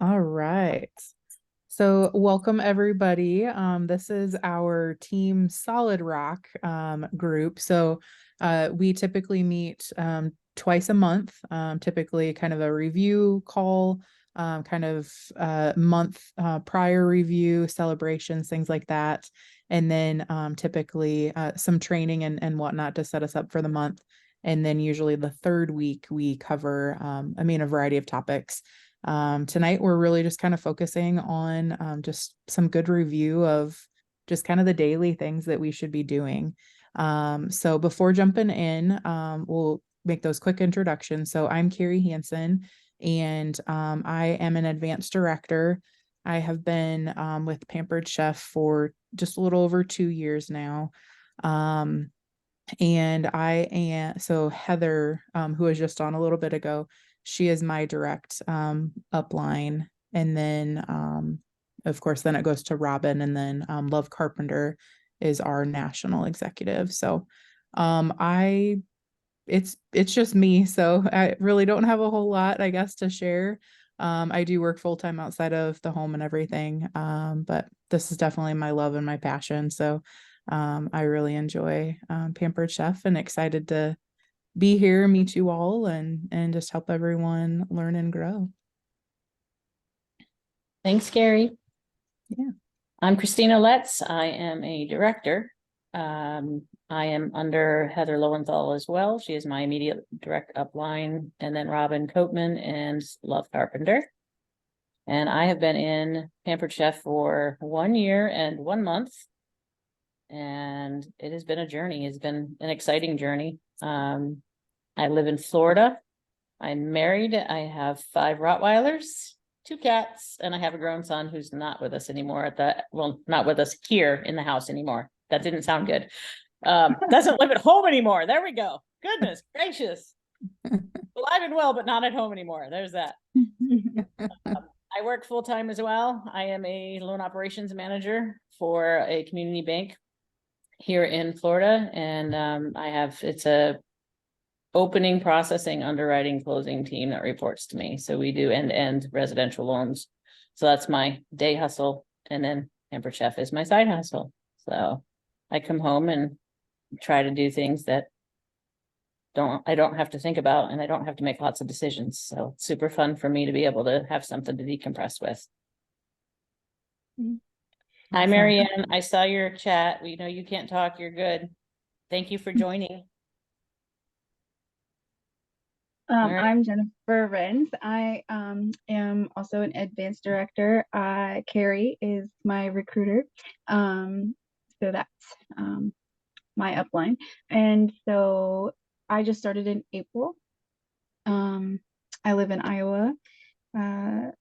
All right. So welcome everybody. This is our Team Solid Rock group. So we typically meet twice a month, typically kind of a review call, kind of month prior review, celebrations, things like that. And then typically some training and whatnot to set us up for the month. And then usually the third week we cover, a variety of topics. Tonight, we're really just kind of focusing on just some good review of just kind of the daily things that we should be doing. So before jumping in, we'll make those quick introductions. So I'm Carrie Hansen, and I am an advanced director. I have been with Pampered Chef for just a little over 2 years now. And I am so Heather, who was just on a little bit ago, she is my direct upline. And then of course then it goes to Robin, and then Love Carpenter is our national executive. So I it's just me. So I really don't have a whole lot, I guess, to share. I do work full time outside of the home and everything. But this is definitely my love and my passion. So I really enjoy Pampered Chef and excited to be here, meet you all, and just help everyone learn and grow. Thanks, Gary. Yeah. I'm Christina Letts. I am a director. I am under Heather Lowenthal as well. She is my immediate direct upline, and then Robin Coatman and Love Carpenter. And I have been in Pampered Chef for 1 year and 1 month. And it has been a journey. It's been an exciting journey. I live in Florida. I'm married. I have 5 Rottweilers, 2 cats, and I have a grown son who's not with us anymore not with us here in the house anymore. That didn't sound good. Doesn't live at home anymore. There we go. Goodness gracious. Alive and well, but not at home anymore. There's that. I work full time as well. I am a loan operations manager for a community bank here in Florida. And it's a opening, processing, underwriting, closing team that reports to me. So we do end-to-end residential loans. So that's my day hustle. And then Pampered Chef is my side hustle. So I come home and try to do things that I don't have to think about, and I don't have to make lots of decisions. So it's super fun for me to be able to have something to decompress with. Hi, Marianne. I saw your chat. We know you can't talk. You're good. Thank you for joining. Right. I'm Jennifer Renz. I am also an advanced director. Carrie is my recruiter. So that's my upline. And so I just started in April. I live in Iowa. I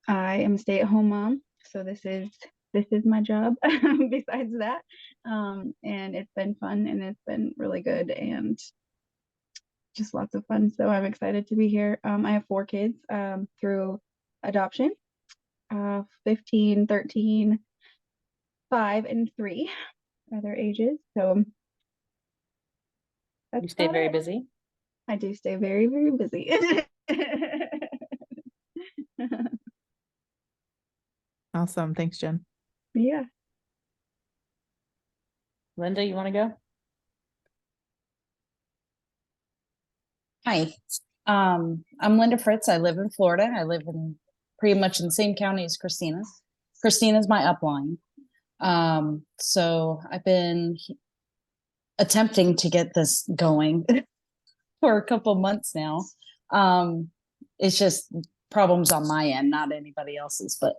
am a stay-at-home mom. So this is my job besides that. And it's been fun, and it's been really good, and just lots of fun. So I'm excited to be here. I have 4 kids through adoption, 15, 13, 5, and 3 are their ages. So you stay very busy. I do stay very, very busy. Awesome. Thanks, Jen. Yeah. Linda, you want to go? Hi, I'm Linda Fritz. I live in Florida. I live in pretty much in the same county as Christina. Christina's my upline. So I've been attempting to get this going for a couple months now. It's just problems on my end, not anybody else's. But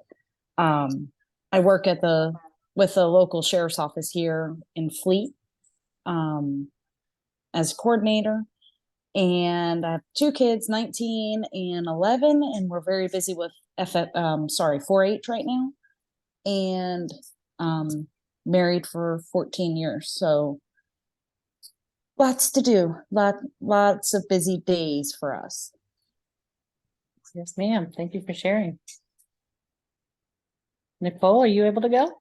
I work with the local sheriff's office here in Fleet as coordinator. And I have 2 kids, 19 and 11, and we're very busy with 4-H right now, and married for 14 years. So lots to do, lots of busy days for us. Yes, ma'am. Thank you for sharing. Nicole, are you able to go?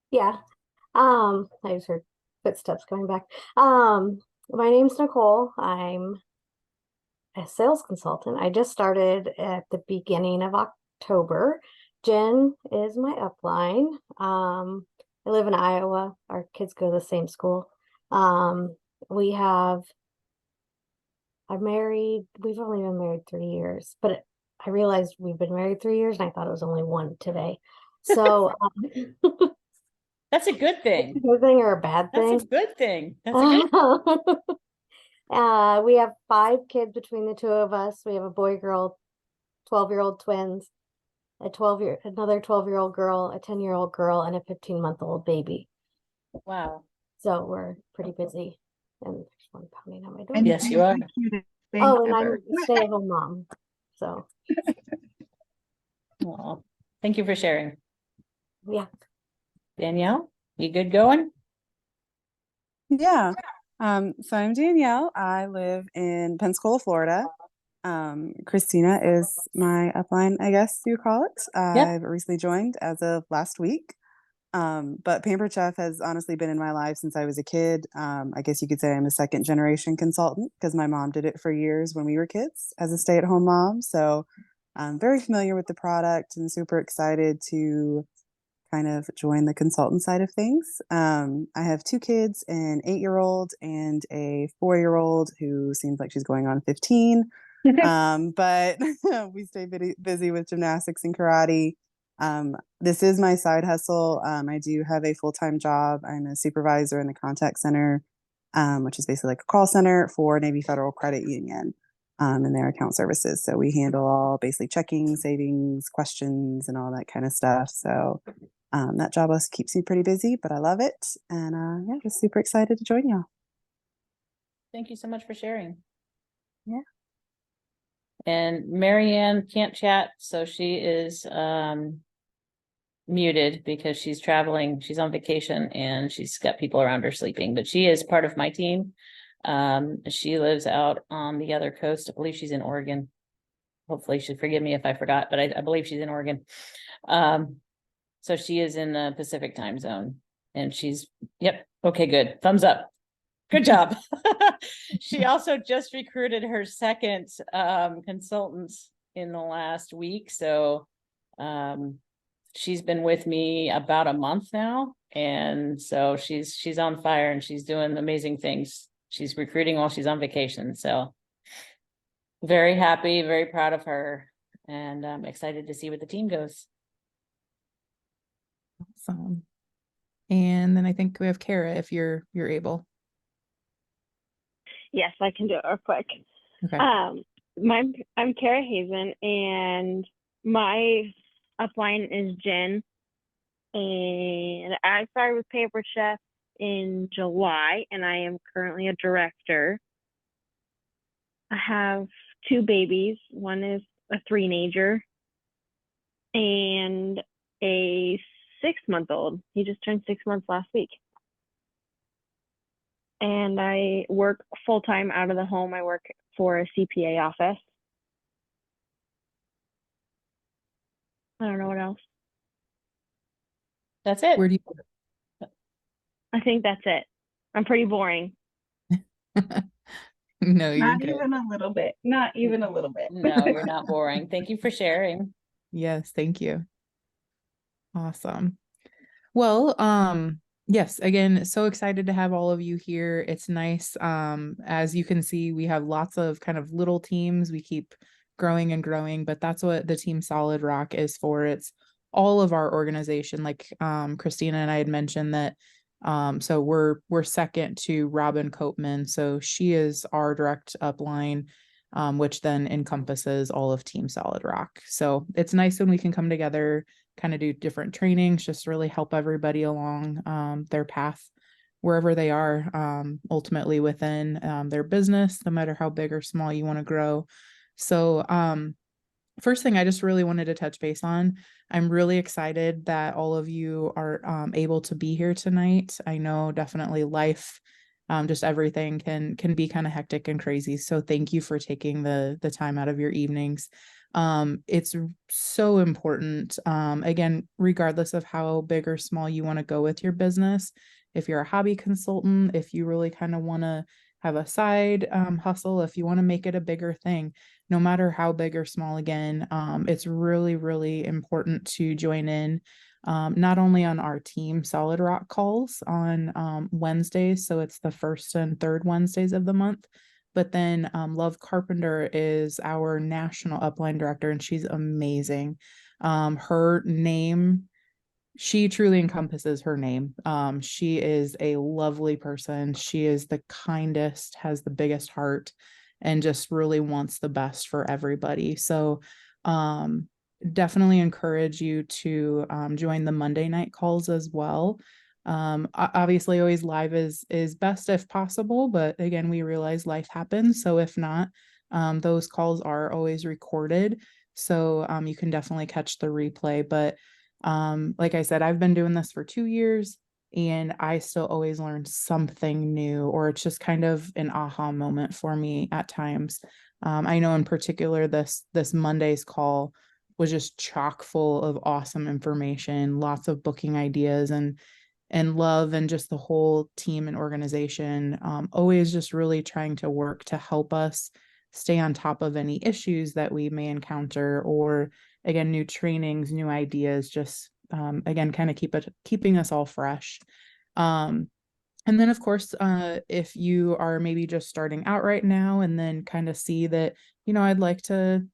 Yeah. I just heard footsteps coming back. My name's Nicole. I'm a sales consultant. I just started at the beginning of October. Jen is my upline. I live in Iowa. Our kids go to the same school. We have, I'm married. We've only been married 3 years, but I realized we've been married 3 years and I thought it was only one today. So, That's a good thing. a good thing or a bad That's thing? a good thing. That's a good. We have 5 kids between the 2 of us. We have a boy, girl, 12-year-old twins, another 12-year-old girl, a 10-year-old girl, and a 15-month-old baby. Wow. So we're pretty busy. And there's one pounding on my door. And Yes, it's you are. the cutest thing Oh, and ever. I'm a stay-at-home mom. So Aw. Thank you for sharing. yeah. Danielle, you good going? Yeah. So I'm Danielle. I live in Pensacola, Florida. Christina is my upline, I guess you call it. I've recently joined as of last week. But Pampered Chef has honestly been in my life since I was a kid. I guess you could say I'm a second generation consultant because my mom did it for years when we were kids as a stay-at-home mom. So I'm very familiar with the product and super excited to kind of join the consultant side of things. I have 2 kids, an 8-year-old and a 4-year-old who seems like she's going on 15. But we stay busy with gymnastics and karate. This is my side hustle. I do have a full-time job. I'm a supervisor in the contact center, which is basically like a call center for Navy Federal Credit Union. And their account services. So we handle all basically checking, savings, questions, and all that kind of stuff. So that job also keeps me pretty busy, but I love it. And yeah, just super excited to join y'all. Thank you so much for sharing. Yeah. And Marianne can't chat, so she is muted because she's traveling. She's on vacation and she's got people around her sleeping, but she is part of my team. She lives out on the other coast. I believe she's in Oregon. Hopefully she'll forgive me if I forgot, but I believe she's in Oregon. So she is in the Pacific time zone and yep. Okay, good. Thumbs up. Good job. She also just recruited her second consultant in the last week. So she's been with me about a month now. And so she's on fire and she's doing amazing things. She's recruiting while she's on vacation. So very happy, very proud of her, and I'm excited to see where the team goes. Awesome. And then I think we have Kara, if you're able. Yes, I can do it real quick. Okay. I'm Kara Hazen, and my upline is Jen. And I started with Pampered Chef in July, and I am currently a director. I have 2 babies. One is a 3-nager and a 6-month-old. He just turned 6 months last week. And I work full-time out of the home. I work for a CPA office. I don't know what else. That's it. Where do I think that's it. I'm pretty boring. No, you're Not good. even a little bit. Not even a little bit. No, you're not boring. Thank you for sharing. Yes, thank you. Awesome. Well, yes, again, so excited to have all of you here. It's nice. As you can see, we have lots of kind of little teams. We keep growing and growing, but that's what the Team Solid Rock is for. It's all of our organization. Like Christina and I had mentioned that so we're second to Robin Copeman. So she is our direct upline, which then encompasses all of Team Solid Rock. So it's nice when we can come together, kind of do different trainings, just really help everybody along their path wherever they are, ultimately within their business, no matter how big or small you want to grow. So first thing I just really wanted to touch base on, I'm really excited that all of you are able to be here tonight. I know definitely life, just everything can be kind of hectic and crazy. So thank you for taking the time out of your evenings. It's so important, again, regardless of how big or small you want to go with your business. If you're a hobby consultant, if you really kind of want to have a side hustle, if you want to make it a bigger thing, no matter how big or small, again, it's really, really important to join in, not only on our team Solid Rock calls on Wednesdays, so it's the first and third Wednesdays of the month, but then Love Carpenter is our national upline director, and she's amazing. Her name, she truly encompasses her name. She is a lovely person. She is the kindest, has the biggest heart, and just really wants the best for everybody. So, definitely encourage you to join the Monday night calls as well. Obviously, always live is best if possible, but again, we realize life happens. So if not, those calls are always recorded. So you can definitely catch the replay. But like I said, I've been doing this for 2 years and I still always learn something new, or it's just kind of an aha moment for me at times. I know in particular this Monday's call was just chock full of awesome information, lots of booking ideas, and love, and just the whole team and organization, always just really trying to work to help us stay on top of any issues that we may encounter, or again, new trainings, new ideas, just again, kind of keeping us all fresh. And then of course, if you are maybe just starting out right now and then kind of see that, I'd like to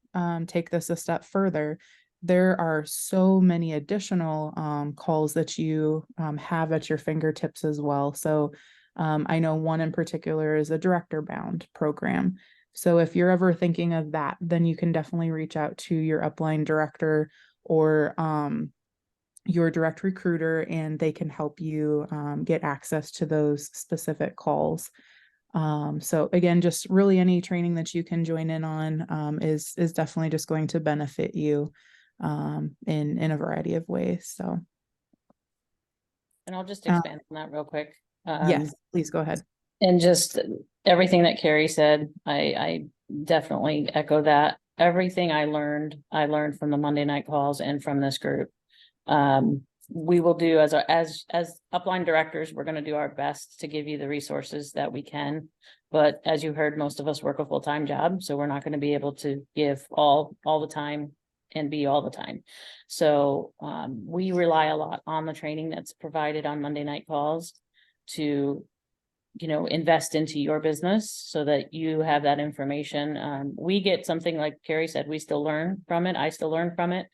take this a step further, there are so many additional calls that you have at your fingertips as well. So I know one in particular is a director bound program. So if you're ever thinking of that, then you can definitely reach out to your upline director or your direct recruiter, and they can help you get access to those specific calls. So again, just really any training that you can join in on is definitely just going to benefit you in a variety of ways. So, And I'll just expand on that real quick. yes, please go ahead. And just everything that Carrie said, I definitely echo that. Everything I learned from the Monday night calls and from this group. We will do as upline directors, we're going to do our best to give you the resources that we can. But as you heard, most of us work a full-time job, so we're not going to be able to give all the time and be all the time. So we rely a lot on the training that's provided on Monday night calls to invest into your business so that you have that information. We get something like Carrie said, we still learn from it. I still learn from it.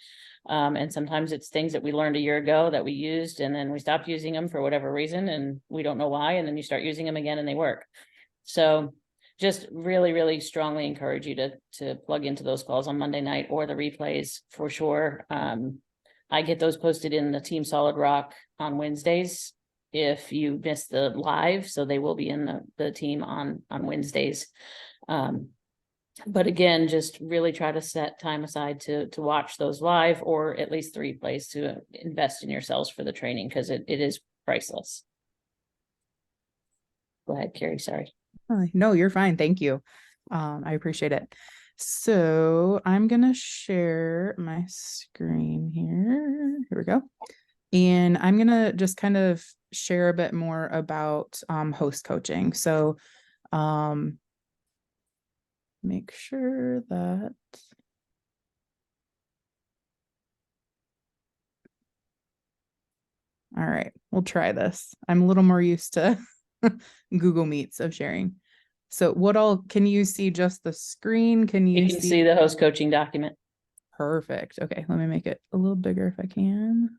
And sometimes it's things that we learned a year ago that we used and then we stopped using them for whatever reason and we don't know why. And then you start using them again and they work. So just really, really strongly encourage you to plug into those calls on Monday night or the replays for sure. I get those posted in the Team Solid Rock on Wednesdays if you miss the live, so they will be in the team on Wednesdays. But again, just really try to set time aside to watch those live, or at least the replays, to invest in yourselves for the training, because it is priceless. Go ahead, Carrie, sorry. No, you're fine. Thank you. I appreciate it. So I'm gonna share my screen here. Here we go. And I'm gonna just kind of share a bit more about host coaching. So make sure that all right, we'll try this. I'm a little more used to Google Meets of sharing. So what all, can you see just the screen? Can you see the host coaching document? Perfect. Okay, let me make it a little bigger if I can.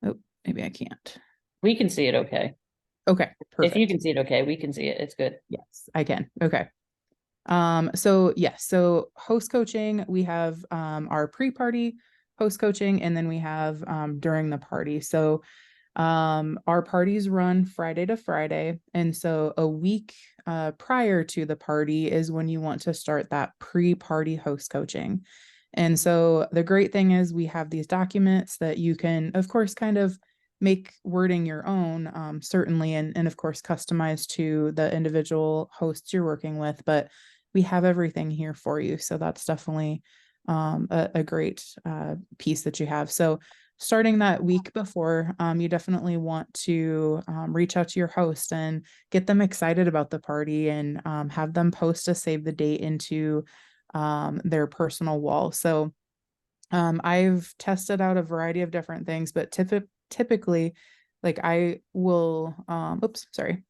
Oh, maybe I can't. We can see it okay. Okay, perfect. If you can see it okay, we can see it. It's good. Yes, I can. Okay. So yes, so host coaching, we have our pre-party host coaching, and then we have during the party. So our parties run Friday to Friday, and so a week prior to the party is when you want to start that pre-party host coaching. And so the great thing is we have these documents that you can, of course, kind of make wording your own, certainly, and of course, customize to the individual hosts you're working with, but we have everything here for you. So that's definitely a great piece that you have. So starting that week before, you definitely want to reach out to your host and get them excited about the party, and have them post a save the date into their personal wall. So I've tested out a variety of different things, but typically, like I will, oops, sorry.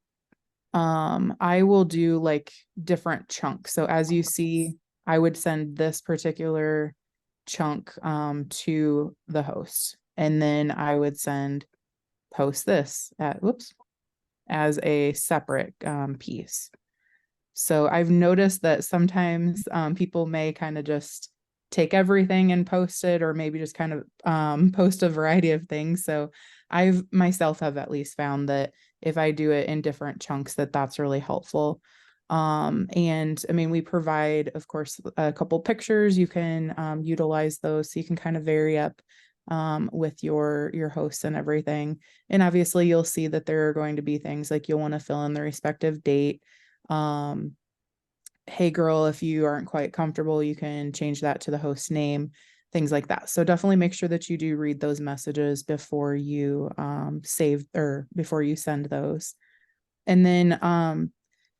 I will do like different chunks. So as you see, I would send this particular chunk to the host, and then I would post this at, whoops, as a separate piece. So I've noticed that sometimes people may kind of just take everything and post it, or maybe just kind of post a variety of things. So I've myself have at least found that if I do it in different chunks, that's really helpful. And I mean, we provide, of course, a couple pictures. You can utilize those, so you can kind of vary up with your hosts and everything. And obviously you'll see that there are going to be things like you'll want to fill in the respective date. Hey girl, if you aren't quite comfortable, you can change that to the host name, things like that. So definitely make sure that you do read those messages before you save, or before you send those. And then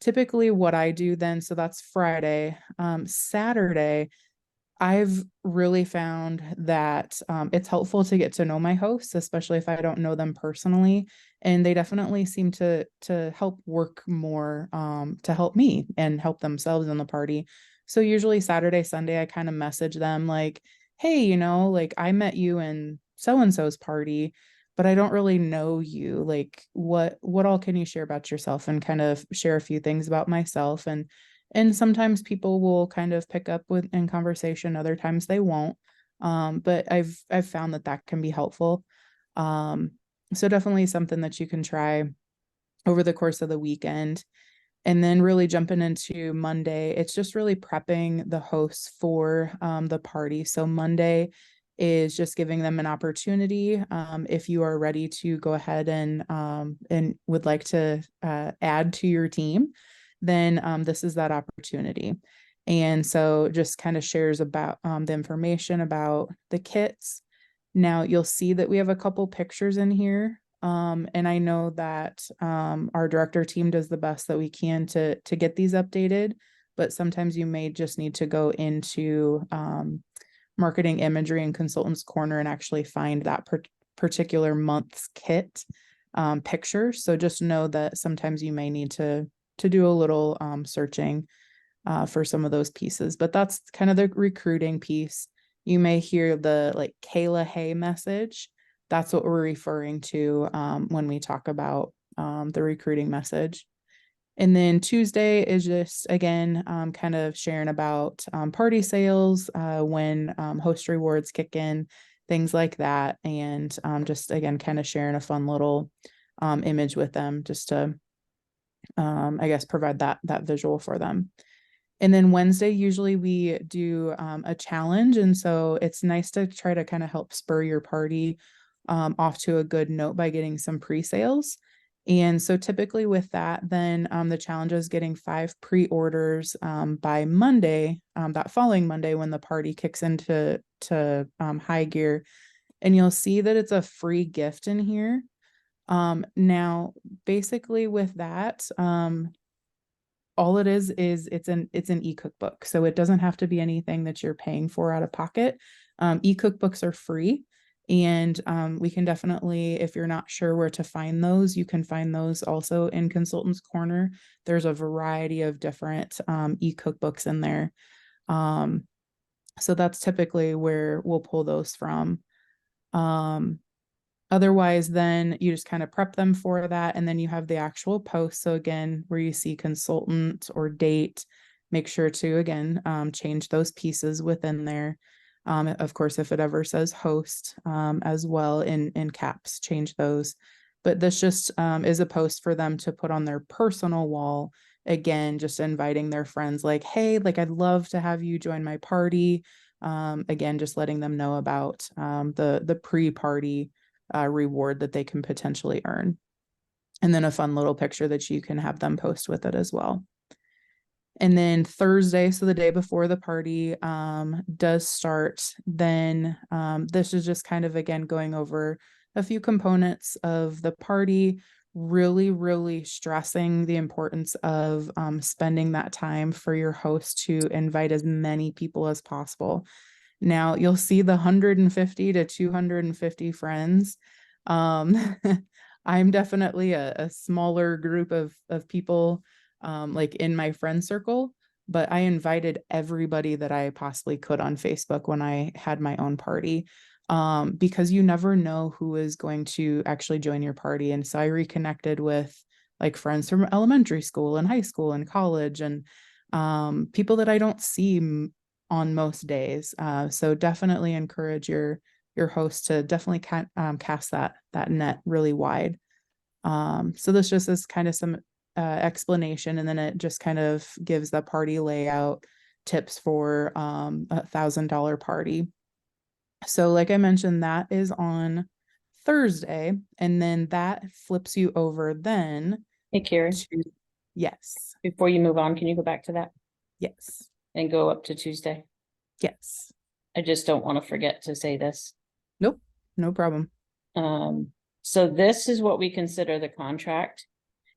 typically what I do then, so that's Friday. Saturday, I've really found that it's helpful to get to know my hosts, especially if I don't know them personally. And they definitely seem to help work more to help me and help themselves in the party. So usually Saturday, Sunday, I kind of message them like, hey, like I met you in so-and-so's party, but I don't really know you. Like what all can you share about yourself, and kind of share a few things about myself. And sometimes people will kind of pick up with in conversation, other times they won't. But I've found that can be helpful. So definitely something that you can try over the course of the weekend. And then really jumping into Monday, it's just really prepping the hosts for the party. So Monday is just giving them an opportunity. If you are ready to go ahead and would like to add to your team, then this is that opportunity. And so just kind of shares about the information about the kits. Now you'll see that we have a couple pictures in here. And I know that our director team does the best that we can to get these updated, but sometimes you may just need to go into marketing imagery and consultants corner and actually find that particular month's kit picture. So just know that sometimes you may need to do a little searching for some of those pieces, but that's kind of the recruiting piece. You may hear the like Kayla Hay message. That's what we're referring to when we talk about the recruiting message. And then Tuesday is just, again, kind of sharing about party sales, when host rewards kick in, things like that. And just, again, kind of sharing a fun little image with them, just to, I guess, provide that visual for them. And then Wednesday, usually we do a challenge. And so it's nice to try to kind of help spur your party off to a good note by getting some pre-sales. And so typically with that, then the challenge is getting 5 pre-orders by Monday, that following Monday when the party kicks into high gear. And you'll see that it's a free gift in here. Now, basically with that, all it is it's an e-cookbook. So it doesn't have to be anything that you're paying for out of pocket. E-cookbooks are free. And we can definitely, if you're not sure where to find those, you can find those also in Consultants Corner. There's a variety of different e-cookbooks in there. So that's typically where we'll pull those from. Otherwise, then you just kind of prep them for that. And then you have the actual post. So again, where you see consultant or date, make sure to, again, change those pieces within there. Of course, if it ever says host as well in caps, change those. But this just is a post for them to put on their personal wall. Again, just inviting their friends like, hey, like I'd love to have you join my party. Again, just letting them know about the pre-party reward that they can potentially earn. And then a fun little picture that you can have them post with it as well. And then Thursday, so the day before the party does start, then this is just kind of, again, going over a few components of the party, really, really stressing the importance of spending that time for your host to invite as many people as possible. Now, you'll see the 150 to 250 friends. I'm definitely a smaller group of people like in my friend circle, but I invited everybody that I possibly could on Facebook when I had my own party, because you never know who is going to actually join your party. And so I reconnected with like friends from elementary school and high school and college, and people that I don't see on most days. So definitely encourage your host to definitely cast that net really wide. So this just is kind of some explanation, and then it just kind of gives the party layout tips for $1,000 party. So like I mentioned, that is on Thursday, and then that flips you over then Hey, Carrie, to, yes, before you move on, can you go back to that yes, and go up to Tuesday? yes. I just don't want to forget to say this. Nope, no problem. So this is what we consider the contract.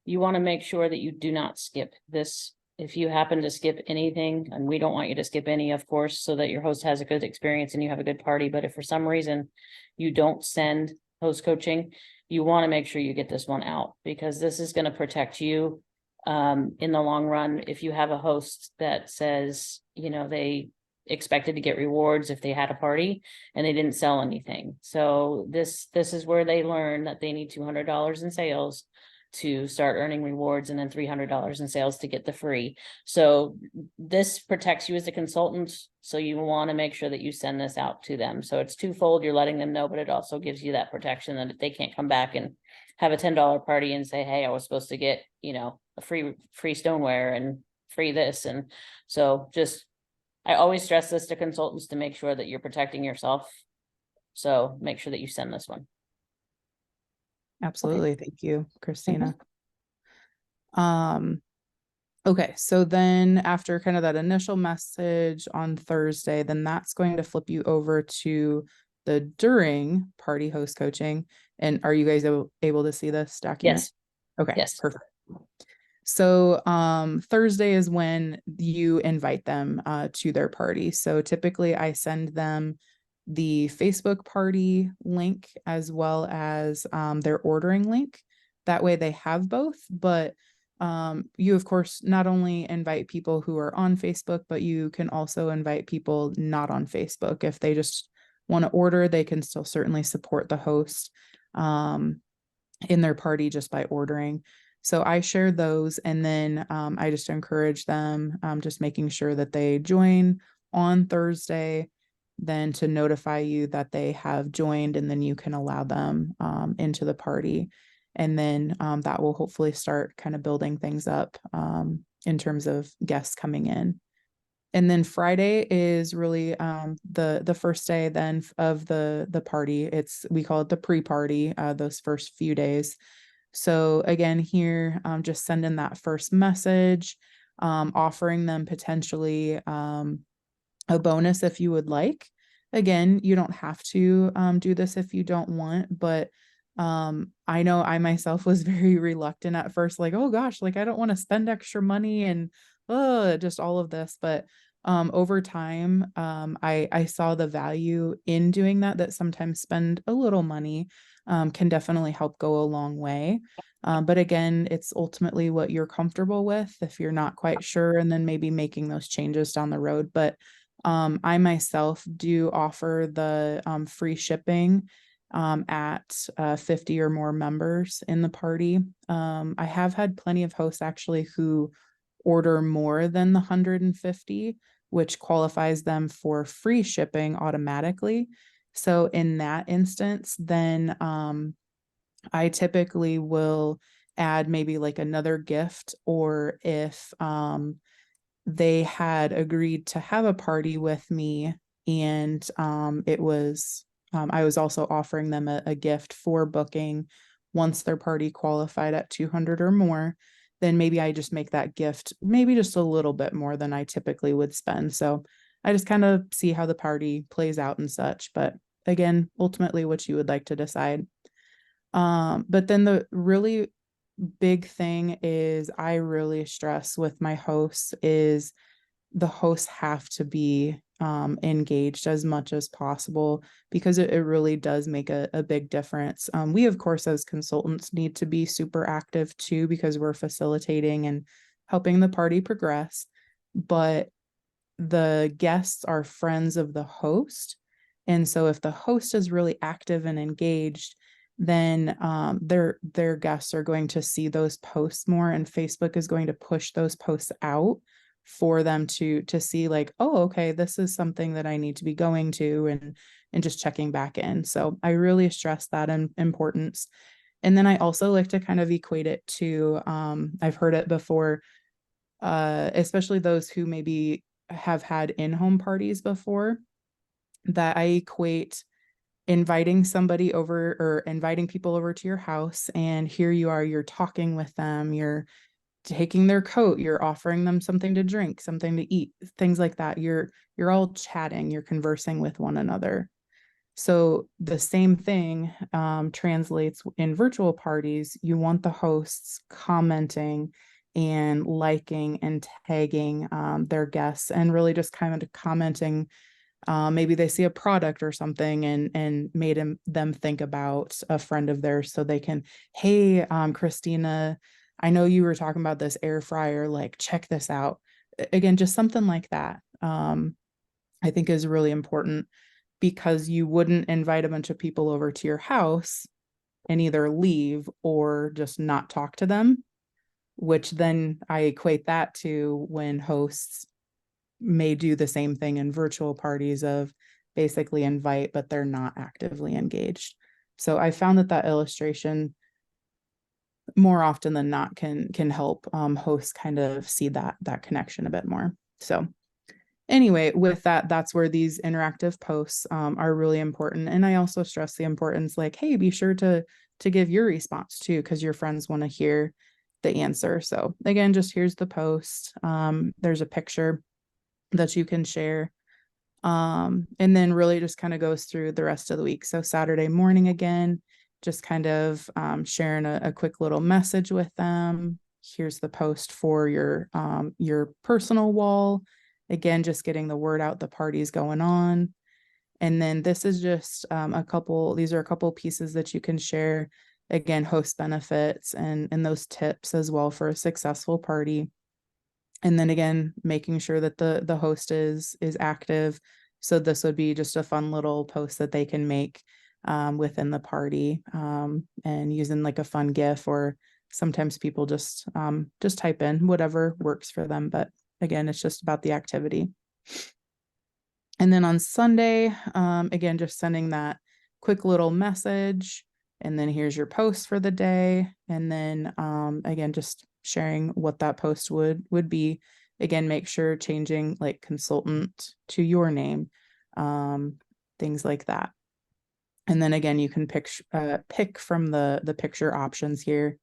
You want to make sure that you do not skip this. If you happen to skip anything, and we don't want you to skip any, of course, so that your host has a good experience and you have a good party. But if for some reason you don't send host coaching, you want to make sure you get this one out, because this is going to protect you in the long run. If you have a host that says, you know, they expected to get rewards if they had a party and they didn't sell anything. So this is where they learn that they need $200 in sales to start earning rewards, and then $300 in sales to get the free. So this protects you as a consultant. So you want to make sure that you send this out to them. So it's twofold. You're letting them know, but it also gives you that protection that they can't come back and have a $10 party and say, hey, I was supposed to get, you know, a free stoneware and free this. And so just, I always stress this to consultants to make sure that you're protecting yourself. So make sure that you send this one. Absolutely. Thank you, Christina. Okay, so then after kind of that initial message on Thursday, then that's going to flip you over to the during party host coaching. And are you guys able to see this document? Yes. Okay, Yes. perfect. So Thursday is when you invite them to their party. So typically I send them the Facebook party link as well as their ordering link. That way they have both, but you of course not only invite people who are on Facebook, but you can also invite people not on Facebook. If they just want to order, they can still certainly support the host in their party just by ordering. So I share those, and then I just encourage them, just making sure that they join on Thursday, then to notify you that they have joined, and then you can allow them into the party. And then that will hopefully start kind of building things up in terms of guests coming in. And then Friday is really the first day then of the party. We call it the pre-party, those first few days. So again, here, just sending that first message, offering them potentially a bonus if you would like. Again, you don't have to do this if you don't want, but I know I myself was very reluctant at first, like, oh gosh, like I don't want to spend extra money and just all of this. But over time, I saw the value in doing that sometimes spend a little money can definitely help go a long way. But again, it's ultimately what you're comfortable with if you're not quite sure, and then maybe making those changes down the road. But I myself do offer the free shipping at 50 or more members in the party. I have had plenty of hosts actually who order more than the 150, which qualifies them for free shipping automatically. So in that instance, then I typically will add maybe like another gift, or if they had agreed to have a party with me, and it was I was also offering them a gift for booking once their party qualified at 200 or more, then maybe I just make that gift maybe just a little bit more than I typically would spend. So I just kind of see how the party plays out and such. But again, ultimately what you would like to decide. But then the really big thing is I really stress with my hosts is the hosts have to be engaged as much as possible because it really does make a big difference. We, of course, as consultants need to be super active too because we're facilitating and helping the party progress. But the guests are friends of the host. And so if the host is really active and engaged, then their guests are going to see those posts more, and Facebook is going to push those posts out for them to see like, oh, okay, this is something that I need to be going to and just checking back in. So I really stress that importance. And then I also like to kind of equate it to I've heard it before, especially those who maybe have had in-home parties before, that I equate inviting somebody over or inviting people over to your house, and here you are, you're talking with them, you're taking their coat, you're offering them something to drink, something to eat, things like that. You're all chatting, you're conversing with one another. So the same thing translates in virtual parties. You want the hosts commenting and liking and tagging their guests, and really just kind of commenting. Maybe they see a product or something and made them think about a friend of theirs, so they can, hey, Christina, I know you were talking about this air fryer, like check this out. Again, just something like that. I think is really important, because you wouldn't invite a bunch of people over to your house and either leave or just not talk to them, which then I equate that to when hosts may do the same thing in virtual parties of basically invite, but they're not actively engaged. So I found that illustration more often than not can help hosts kind of see that connection a bit more. So anyway, with that, that's where these interactive posts are really important. And I also stress the importance, like, hey, be sure to give your response too, because your friends want to hear the answer. So again, just here's the post. There's a picture that you can share. And then really just kind of goes through the rest of the week. So Saturday morning, again, just kind of sharing a quick little message with them. Here's the post for your personal wall. Again, just getting the word out, the party's going on. And then this is just these are a couple pieces that you can share. Again, host benefits and those tips as well for a successful party. And then again, making sure that the host is active. So this would be just a fun little post that they can make within the party, and using like a fun GIF, or sometimes people just type in whatever works for them. But again, it's just about the activity. And then on Sunday, again, just sending that quick little message. And then here's your post for the day. And then again, just sharing what that post would be. Again, make sure changing like consultant to your name, things like that. And then again, you can pick from the picture options here.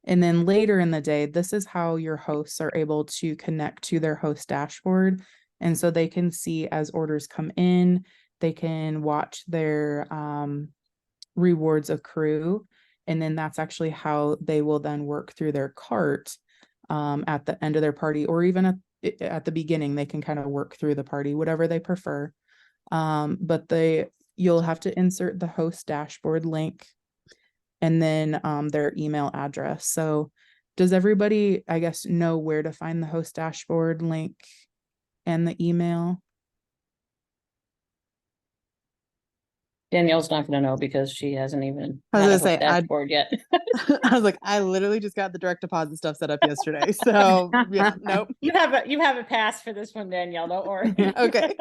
And then later in the day, this is how your hosts are able to connect to their host dashboard. And so they can see as orders come in, they can watch their rewards accrue. And then that's actually how they will then work through their cart at the end of their party, or even at the beginning, they can kind of work through the party, whatever they prefer. But you'll have to insert the host dashboard link and then their email address. So does everybody, I guess, know where to find the host dashboard link and the email? Danielle's not gonna know because she hasn't even I was had a gonna say, host dashboard yet. I was like, I literally just got the direct deposit stuff set up yesterday. So yeah, nope. You have a pass for this one, Danielle, don't worry. Okay.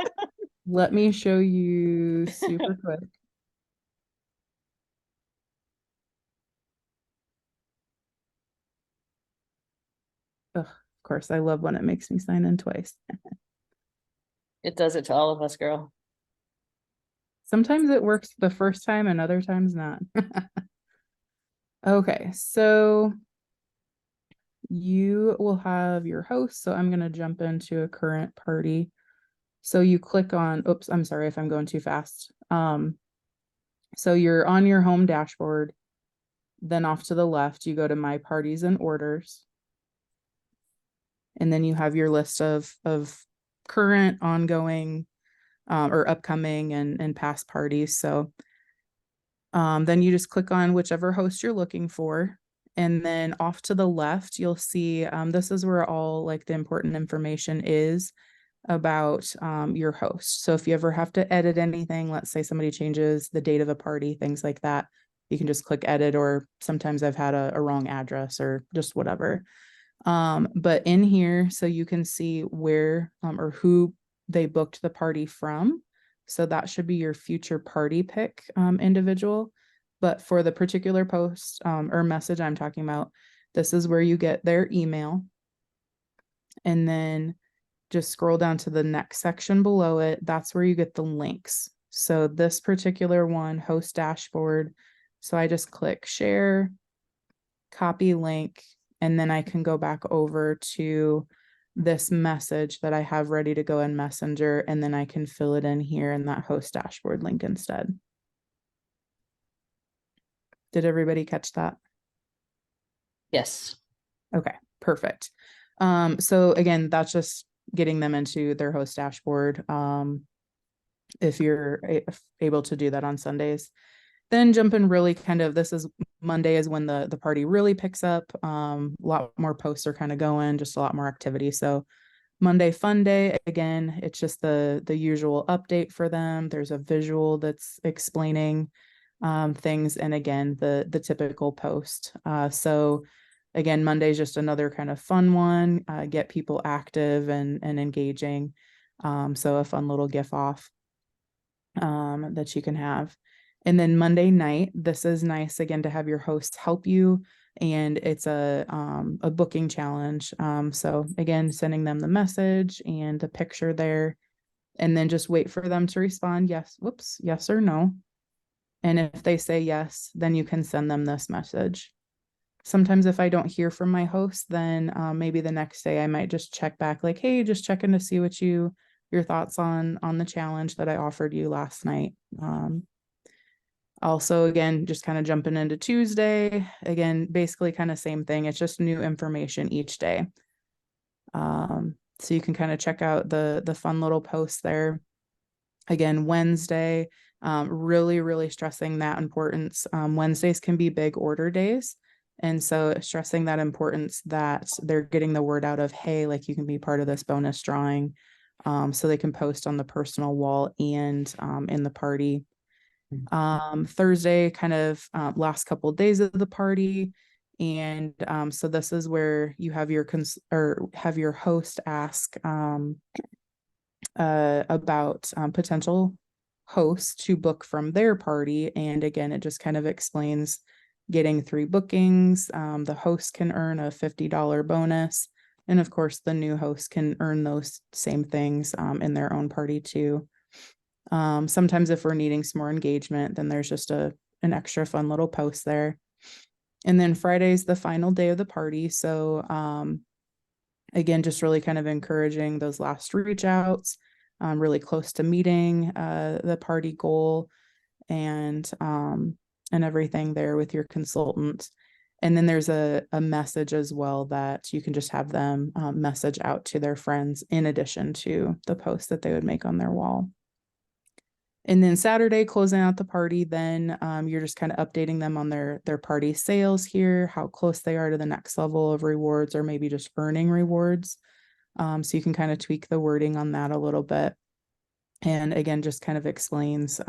Let me show you super quick. Ugh, of course, I love when it makes me sign in twice. It does it to all of us, girl. Sometimes it works the first time and other times not. Okay, so you will have your host. So I'm going to jump into a current party. So you click on, oops, I'm sorry if I'm going too fast. So you're on your home dashboard. Then off to the left, you go to My Parties and Orders. And then you have your list of current, ongoing, or upcoming and past parties. So then you just click on whichever host you're looking for. And then off to the left, you'll see this is where all like the important information is about your host. So if you ever have to edit anything, let's say somebody changes the date of a party, things like that, you can just click edit, or sometimes I've had a wrong address or just whatever. But in here, so you can see where or who they booked the party from. So that should be your future party pick individual. But for the particular post or message I'm talking about, this is where you get their email. And then just scroll down to the next section below it. That's where you get the links. So this particular one, host dashboard. So I just click share, copy link, and then I can go back over to this message that I have ready to go in Messenger, and then I can fill it in here in that host dashboard link instead. Did everybody catch that? Yes. Okay, perfect. So again, that's just getting them into their host dashboard. If you're able to do that on Sundays, then jumping really kind of, this is Monday is when the party really picks up. A lot more posts are kind of going, just a lot more activity. So Monday fun day, again, it's just the usual update for them. There's a visual that's explaining things, and again the typical post. So again, Monday's just another kind of fun one, get people active and engaging. So a fun little GIF off that you can have. And then Monday night, this is nice again to have your hosts help you, and it's a booking challenge. So again, sending them the message and the picture there, and then just wait for them to respond yes or no. And if they say yes, then you can send them this message. Sometimes if I don't hear from my host, then maybe the next day I might just check back like, hey, just checking to see what your thoughts on the challenge that I offered you last night. Also, again, just kind of jumping into Tuesday, again, basically kind of same thing. It's just new information each day. So you can kind of check out the fun little posts there. Again, Wednesday, really stressing that importance. Wednesdays can be big order days. And so stressing that importance that they're getting the word out of, hey, like you can be part of this bonus drawing. So they can post on the personal wall and in the party. Thursday, kind of last couple of days of the party. And so this is where you have your have your host ask about potential hosts to book from their party. And again, it just kind of explains getting 3 bookings. The host can earn a $50 bonus. And of course, the new host can earn those same things in their own party too. Sometimes if we're needing some more engagement, then there's just an extra fun little post there. And then Friday's the final day of the party. So again, just really kind of encouraging those last reach outs, really close to meeting the party goal and everything there with your consultant. And then there's a message as well that you can just have them message out to their friends in addition to the post that they would make on their wall. And then Saturday, closing out the party, then you're just kind of updating them on their party sales here, how close they are to the next level of rewards, or maybe just earning rewards. So you can kind of tweak the wording on that a little bit. And again, just kind of explains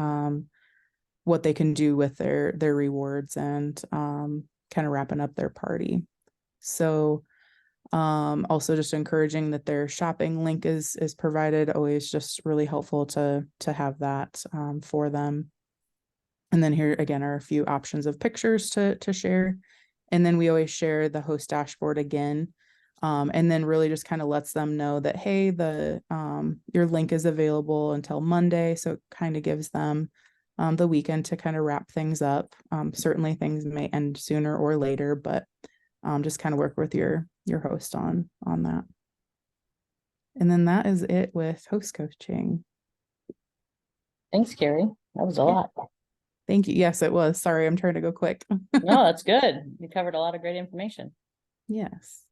what they can do with their rewards and kind of wrapping up their party. So also just encouraging that their shopping link is provided, always just really helpful to have that for them. And then here again are a few options of pictures to share. And then we always share the host dashboard again. And then really just kind of lets them know that, hey, your link is available until Monday. So it kind of gives them the weekend to kind of wrap things up. Certainly things may end sooner or later, but just kind of work with your your host on that. And then that is it with host coaching. Thanks, Carrie. That was a lot. Thank you. Yes, it was. Sorry, I'm trying to go quick. No, that's good. You covered a lot of great information. Yes.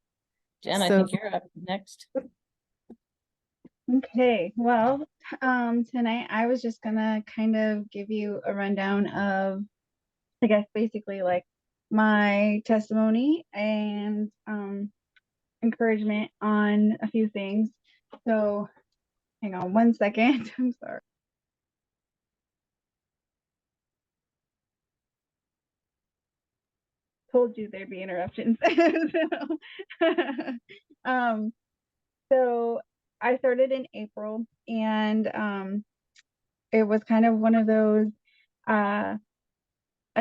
Jen, I So- think you're up next. Okay, well, tonight I was just gonna kind of give you a rundown of, I guess, basically like my testimony and encouragement on a few things. So hang on one second. I'm sorry. Told you there'd be interruptions. um, so I started in April, and it was kind of one of those, I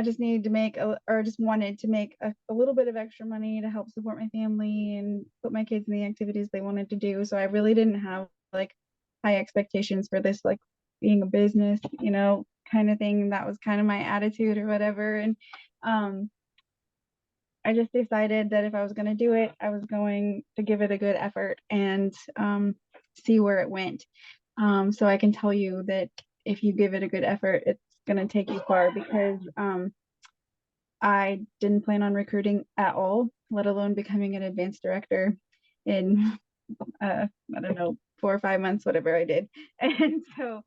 just needed to make or just wanted to make a little bit of extra money to help support my family and put my kids in the activities they wanted to do. So I really didn't have like high expectations for this, like being a business, kind of thing. That was kind of my attitude or whatever. And I just decided that if I was going to do it, I was going to give it a good effort and see where it went. So I can tell you that if you give it a good effort, it's going to take you far, because I didn't plan on recruiting at all, let alone becoming an advanced director in I don't know, 4 or 5 months, whatever I did. And so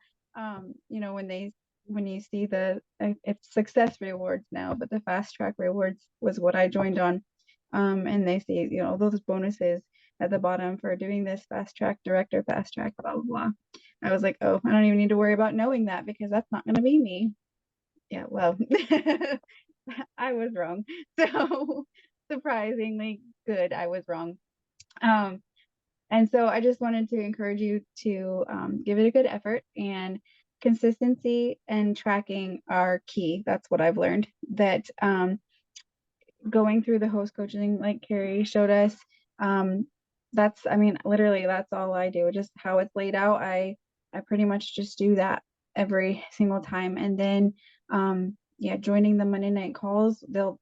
when you see it's success rewards now, but the fast track rewards was what I joined on. And they see, those bonuses at the bottom for doing this fast track director, fast track, blah blah blah. I was like, oh, I don't even need to worry about knowing that, because that's not going to be me. Yeah, well, I was wrong. So surprisingly good, I was wrong. And so I just wanted to encourage you to give it a good effort, and consistency and tracking are key. That's what I've learned, that going through the host coaching, like Carrie showed us, literally that's all I do. Just how it's laid out, I pretty much just do that every single time. And then joining the Monday night calls, they'll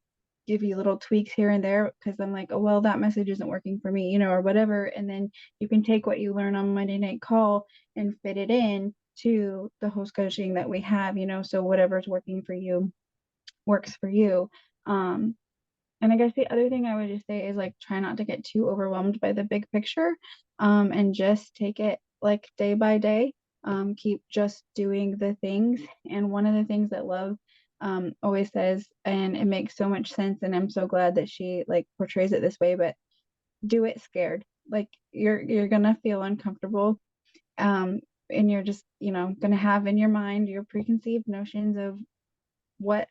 give you little tweaks here and there, because I'm like, oh well, that message isn't working for me, or whatever. And then you can take what you learn on Monday night call and fit it in to the host coaching that we have, so whatever's working for you works for you. And I guess the other thing I would just say is, like, try not to get too overwhelmed by the big picture, and just take it like day by day. Keep just doing the things. And one of the things that Love always says, and it makes so much sense, and I'm so glad that she like portrays it this way, but do it scared. Like, you're gonna feel uncomfortable, and you're just gonna have in your mind your preconceived notions of what's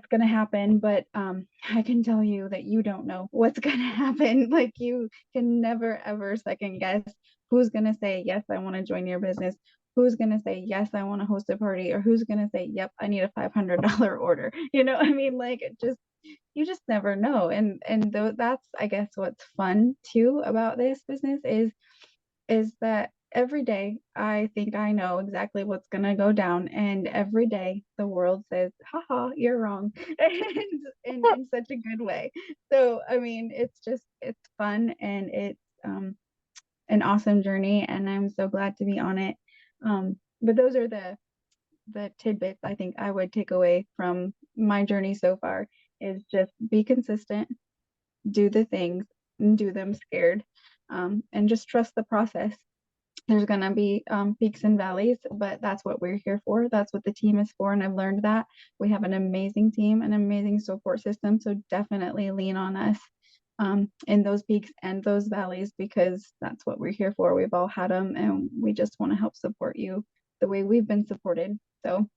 going to happen, but I can tell you that you don't know what's going to happen. Like, you can never ever second guess who's going to say, yes, I want to join your business, who's going to say, yes, I want to host a party, or who's going to say, yep, I need a $500 order. Like, you just never know. And that's, I guess, what's fun too about this business is that every day I think I know exactly what's going to go down, and every day the world says, haha, you're wrong. And in such a good way. So it's fun, and it's an awesome journey, and I'm so glad to be on it. But those are the tidbits I think I would take away from my journey so far, is just be consistent, do the things, and do them scared, and just trust the process. There's going to be peaks and valleys, but that's what we're here for. That's what the team is for. And I've learned that we have an amazing team, an amazing support system. So definitely lean on us in those peaks and those valleys, because that's what we're here for. We've all had them, and we just want to help support you the way we've been supported. So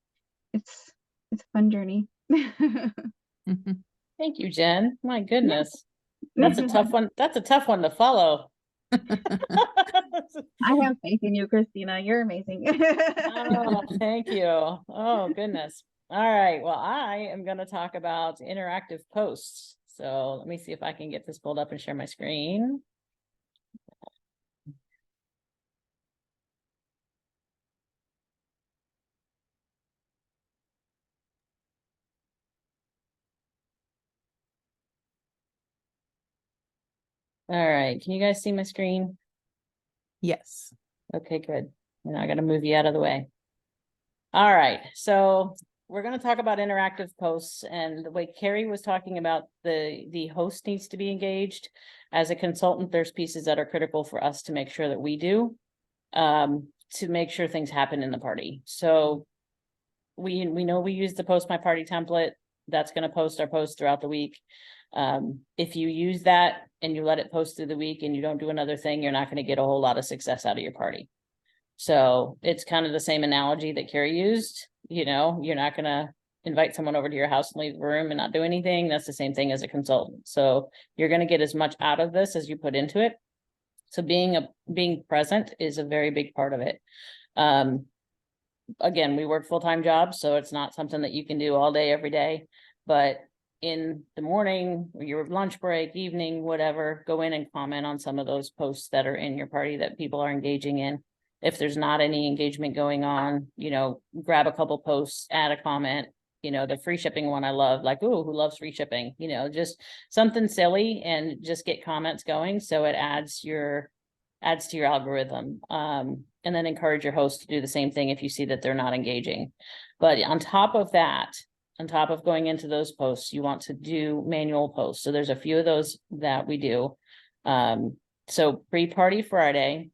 it's a fun journey. Thank you, Jen. My goodness. That's a tough one. That's a tough one to follow. I have faith in you, Christina. You're amazing. Oh, thank you. Oh, goodness. All right. Well, I am going to talk about interactive posts. So let me see if I can get this pulled up and share my screen. All right, can you guys see my screen? Yes. Okay, good. And I gotta move you out of the way. All right, so we're gonna talk about interactive posts, and the way Carrie was talking about the host needs to be engaged. As a consultant, there's pieces that are critical for us to make sure that we do, to make sure things happen in the party. So we know we use the post my party template. That's gonna post our posts throughout the week. If you use that and you let it post through the week and you don't do another thing, you're not gonna get a whole lot of success out of your party. So it's kind of the same analogy that Carrie used, you know, you're not gonna invite someone over to your house and leave the room and not do anything. That's the same thing as a consultant. So you're gonna get as much out of this as you put into it. So being present is a very big part of it. Again, we work full-time jobs, so it's not something that you can do all day, every day. But in the morning, your lunch break, evening, whatever, go in and comment on some of those posts that are in your party that people are engaging in. If there's not any engagement going on, you know, grab a couple posts, add a comment. You know, the free shipping one I love, like, oh, who loves free shipping? You know, just something silly and just get comments going. So it adds to your algorithm. And then encourage your host to do the same thing if you see that they're not engaging. But on top of that, on top of going into those posts, you want to do manual posts. So there's a few of those that we do. So pre-party Friday,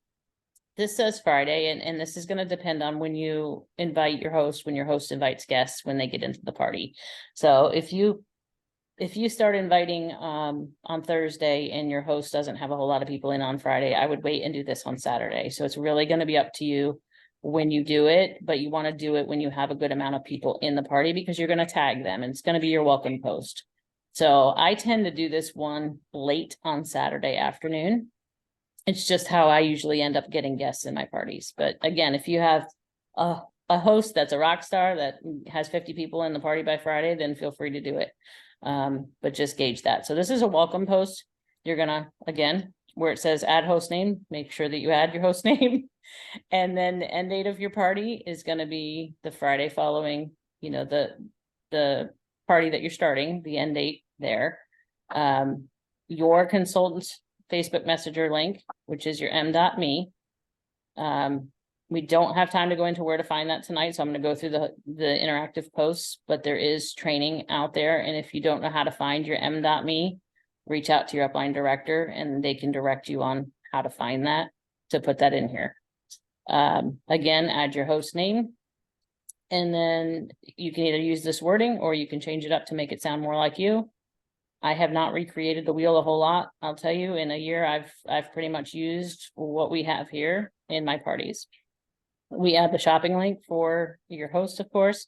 this says Friday, and this is going to depend on when you invite your host, when your host invites guests, when they get into the party. So if you start inviting on Thursday and your host doesn't have a whole lot of people in on Friday, I would wait and do this on Saturday. So it's really going to be up to you when you do it, but you want to do it when you have a good amount of people in the party, because you're going to tag them and it's going to be your welcome post. So I tend to do this one late on Saturday afternoon. It's just how I usually end up getting guests in my parties. But again, if you have a host that's a rock star that has 50 people in the party by Friday, then feel free to do it. But just gauge that. So this is a welcome post. You're gonna, again, where it says add host name, make sure that you add your host name. And then the end date of your party is gonna be the Friday following, you know, the party that you're starting, the end date there. Your consultant's Facebook Messenger link, which is your m.me. We don't have time to go into where to find that tonight, so I'm going to go through the interactive posts, but there is training out there. And if you don't know how to find your m.me, reach out to your upline director and they can direct you on how to find that, to put that in here. Again, add your host name. And then you can either use this wording or you can change it up to make it sound more like you. I have not recreated the wheel a whole lot. I'll tell you, in a year, I've pretty much used what we have here in my parties. We add the shopping link for your host, of course,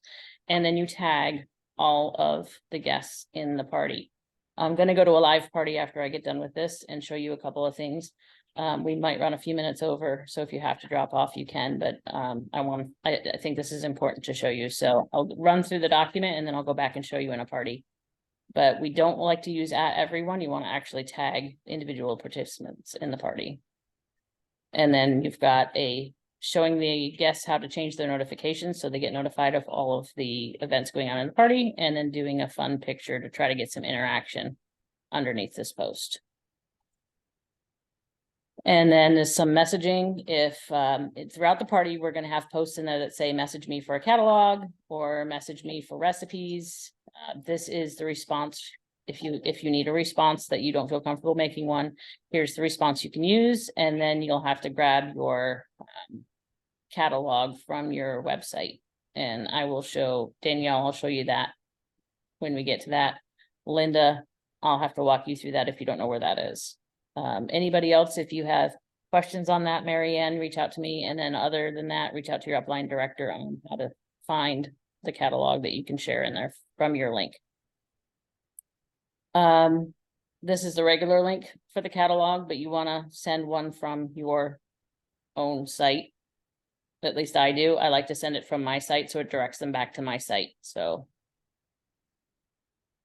and then you tag all of the guests in the party. I'm going to go to a live party after I get done with this and show you a couple of things. We might run a few minutes over, so if you have to drop off, you can, but I think this is important to show you. So I'll run through the document and then I'll go back and show you in a party. But we don't like to use at everyone. You want to actually tag individual participants in the party. And then you've got showing the guests how to change their notifications so they get notified of all of the events going on in the party, and then doing a fun picture to try to get some interaction underneath this post. And then there's some messaging. If throughout the party, we're going to have posts in there that say, message me for a catalog or message me for recipes. This is the response. If you need a response that you don't feel comfortable making one, here's the response you can use. And then you'll have to grab your catalog from your website. And I will show Danielle, I'll show you that when we get to that. Linda, I'll have to walk you through that if you don't know where that is. Anybody else, if you have questions on that, Marianne, reach out to me. And then other than that, reach out to your upline director on how to find the catalog that you can share in there from your link. This is the regular link for the catalog, but you want to send one from your own site. At least I do. I like to send it from my site, so it directs them back to my site. So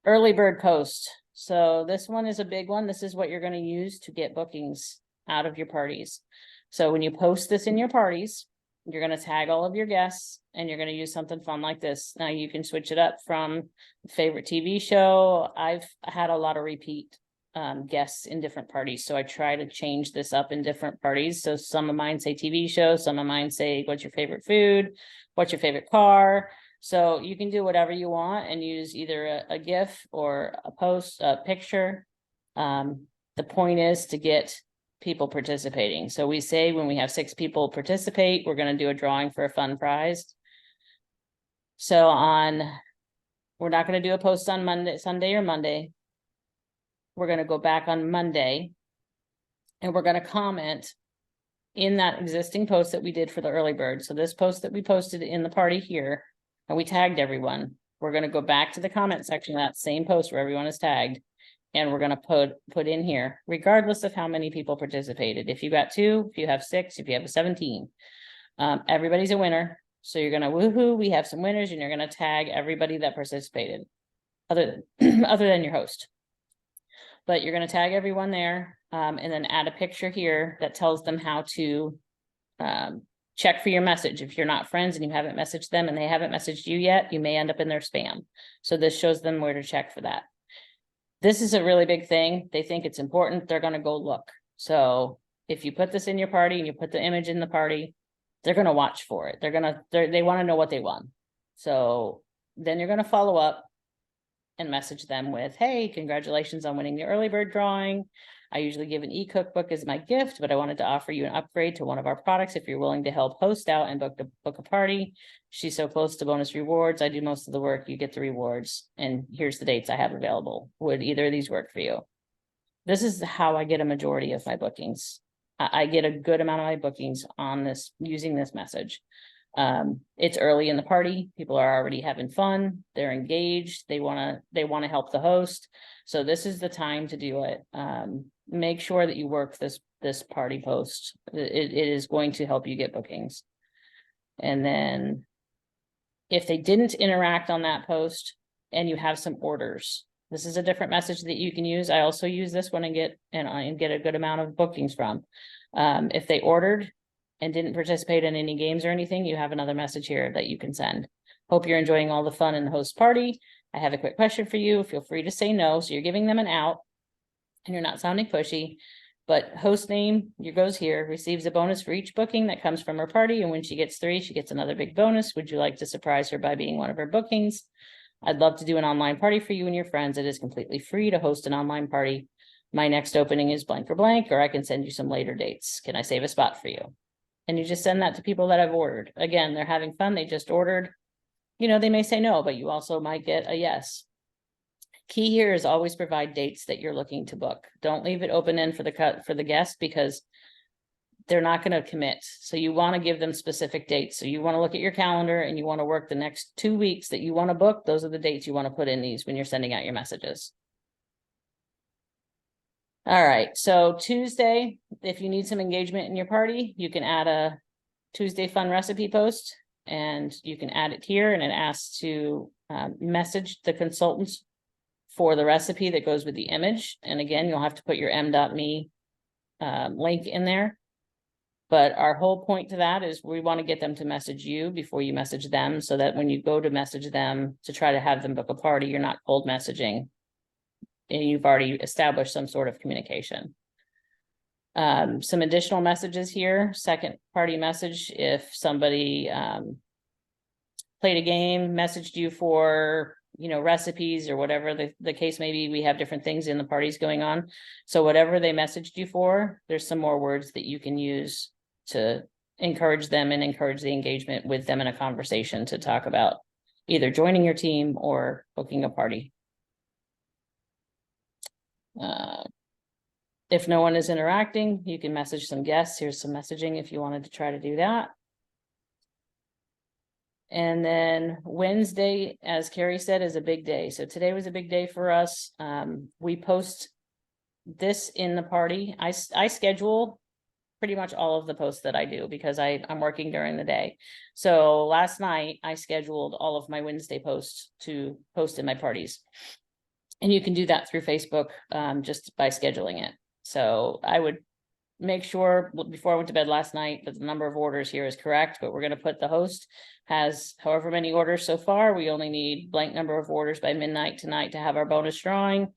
early bird post. So this one is a big one. This is what you're going to use to get bookings out of your parties. So when you post this in your parties, you're going to tag all of your guests and you're going to use something fun like this. Now you can switch it up from favorite TV show. I've had a lot of repeat guests in different parties. So I try to change this up in different parties. So some of mine say TV shows, some of mine say, what's your favorite food? What's your favorite car? So you can do whatever you want and use either a GIF or a post, a picture. The point is to get people participating. So we say when we have 6 people participate, we're going to do a drawing for a fun prize. So we're not going to do a post on Monday, Sunday or Monday. We're going to go back on Monday and we're going to comment in that existing post that we did for the early bird. So this post that we posted in the party here, and we tagged everyone. We're going to go back to the comment section of that same post where everyone is tagged. And we're going to put in here, regardless of how many people participated. If you got 2, if you have 6, if you have 17, everybody's a winner. So you're going to woohoo, we have some winners, and you're going to tag everybody that participated other than your host. But you're going to tag everyone there, and then add a picture here that tells them how to check for your message. If you're not friends and you haven't messaged them and they haven't messaged you yet, you may end up in their spam. So this shows them where to check for that. This is a really big thing. They think it's important. They're going to go look. So if you put this in your party and you put the image in the party, they're going to watch for it. They want to know what they won. So then you're going to follow up and message them with, hey, congratulations on winning the early bird drawing. I usually give an e-cookbook as my gift, but I wanted to offer you an upgrade to one of our products if you're willing to help host out and book a party. She's so close to bonus rewards. I do most of the work. You get the rewards. And here's the dates I have available. Would either of these work for you? This is how I get a majority of my bookings. I get a good amount of my bookings on this, using this message. It's early in the party. People are already having fun. They're engaged. They want to help the host. So this is the time to do it. Make sure that you work this party post. It is going to help you get bookings. And then if they didn't interact on that post and you have some orders, this is a different message that you can use. I also use this one and get a good amount of bookings from. If they ordered and didn't participate in any games or anything, you have another message here that you can send. Hope you're enjoying all the fun in the host party. I have a quick question for you. Feel free to say no. So you're giving them an out and you're not sounding pushy, but host name, goes here, receives a bonus for each booking that comes from her party. And when she gets 3, she gets another big bonus. Would you like to surprise her by being one of her bookings? I'd love to do an online party for you and your friends. It is completely free to host an online party. My next opening is blank or blank, or I can send you some later dates. Can I save a spot for you? And you just send that to people that have ordered. Again, they're having fun. They just ordered. You know, they may say no, but you also might get a yes. Key here is always provide dates that you're looking to book. Don't leave it open end for the guest, because they're not going to commit. So you want to give them specific dates. So you want to look at your calendar and you want to work the next 2 weeks that you want to book. Those are the dates you want to put in these when you're sending out your messages. All right, so Tuesday, if you need some engagement in your party, you can add a Tuesday fun recipe post, and you can add it here, and it asks to message the consultants for the recipe that goes with the image. And again, you'll have to put your m.me link in there. But our whole point to that is we want to get them to message you before you message them, so that when you go to message them to try to have them book a party, you're not cold messaging. And you've already established some sort of communication. Some additional messages here. Second party message, if somebody played a game, messaged you for, recipes or whatever the case may be. We have different things in the parties going on. So whatever they messaged you for, there's some more words that you can use to encourage them and encourage the engagement with them in a conversation to talk about either joining your team or booking a party. If no one is interacting, you can message some guests. Here's some messaging if you wanted to try to do that. And then Wednesday, as Carrie said, is a big day. So today was a big day for us. We post this in the party. I schedule pretty much all of the posts that I do because I'm working during the day. So last night I scheduled all of my Wednesday posts to post in my parties. And you can do that through Facebook just by scheduling it. So I would make sure before I went to bed last night that the number of orders here is correct, but we're going to put the host has however many orders so far. We only need blank number of orders by midnight tonight to have our bonus drawing.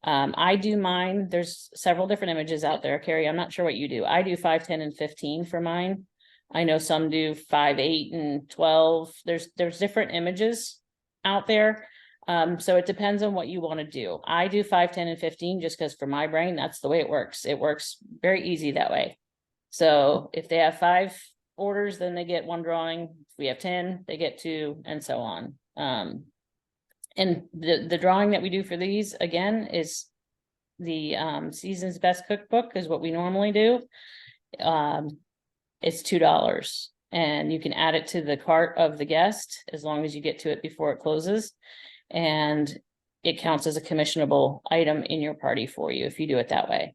I do mine. There's several different images out there. Carrie, I'm not sure what you do. I do 5, 10, and 15 for mine. I know some do 5, 8, and 12. There's different images out there. So it depends on what you want to do. I do 5, 10, and 15 just because for my brain, that's the way it works. It works very easy that way. So if they have 5 orders, then they get 1 drawing. If we have 10, they get 2, and so on. And the drawing that we do for these, again, is the Season's Best Cookbook is what we normally do. It's $2, and you can add it to the cart of the guest as long as you get to it before it closes. And it counts as a commissionable item in your party for you if you do it that way.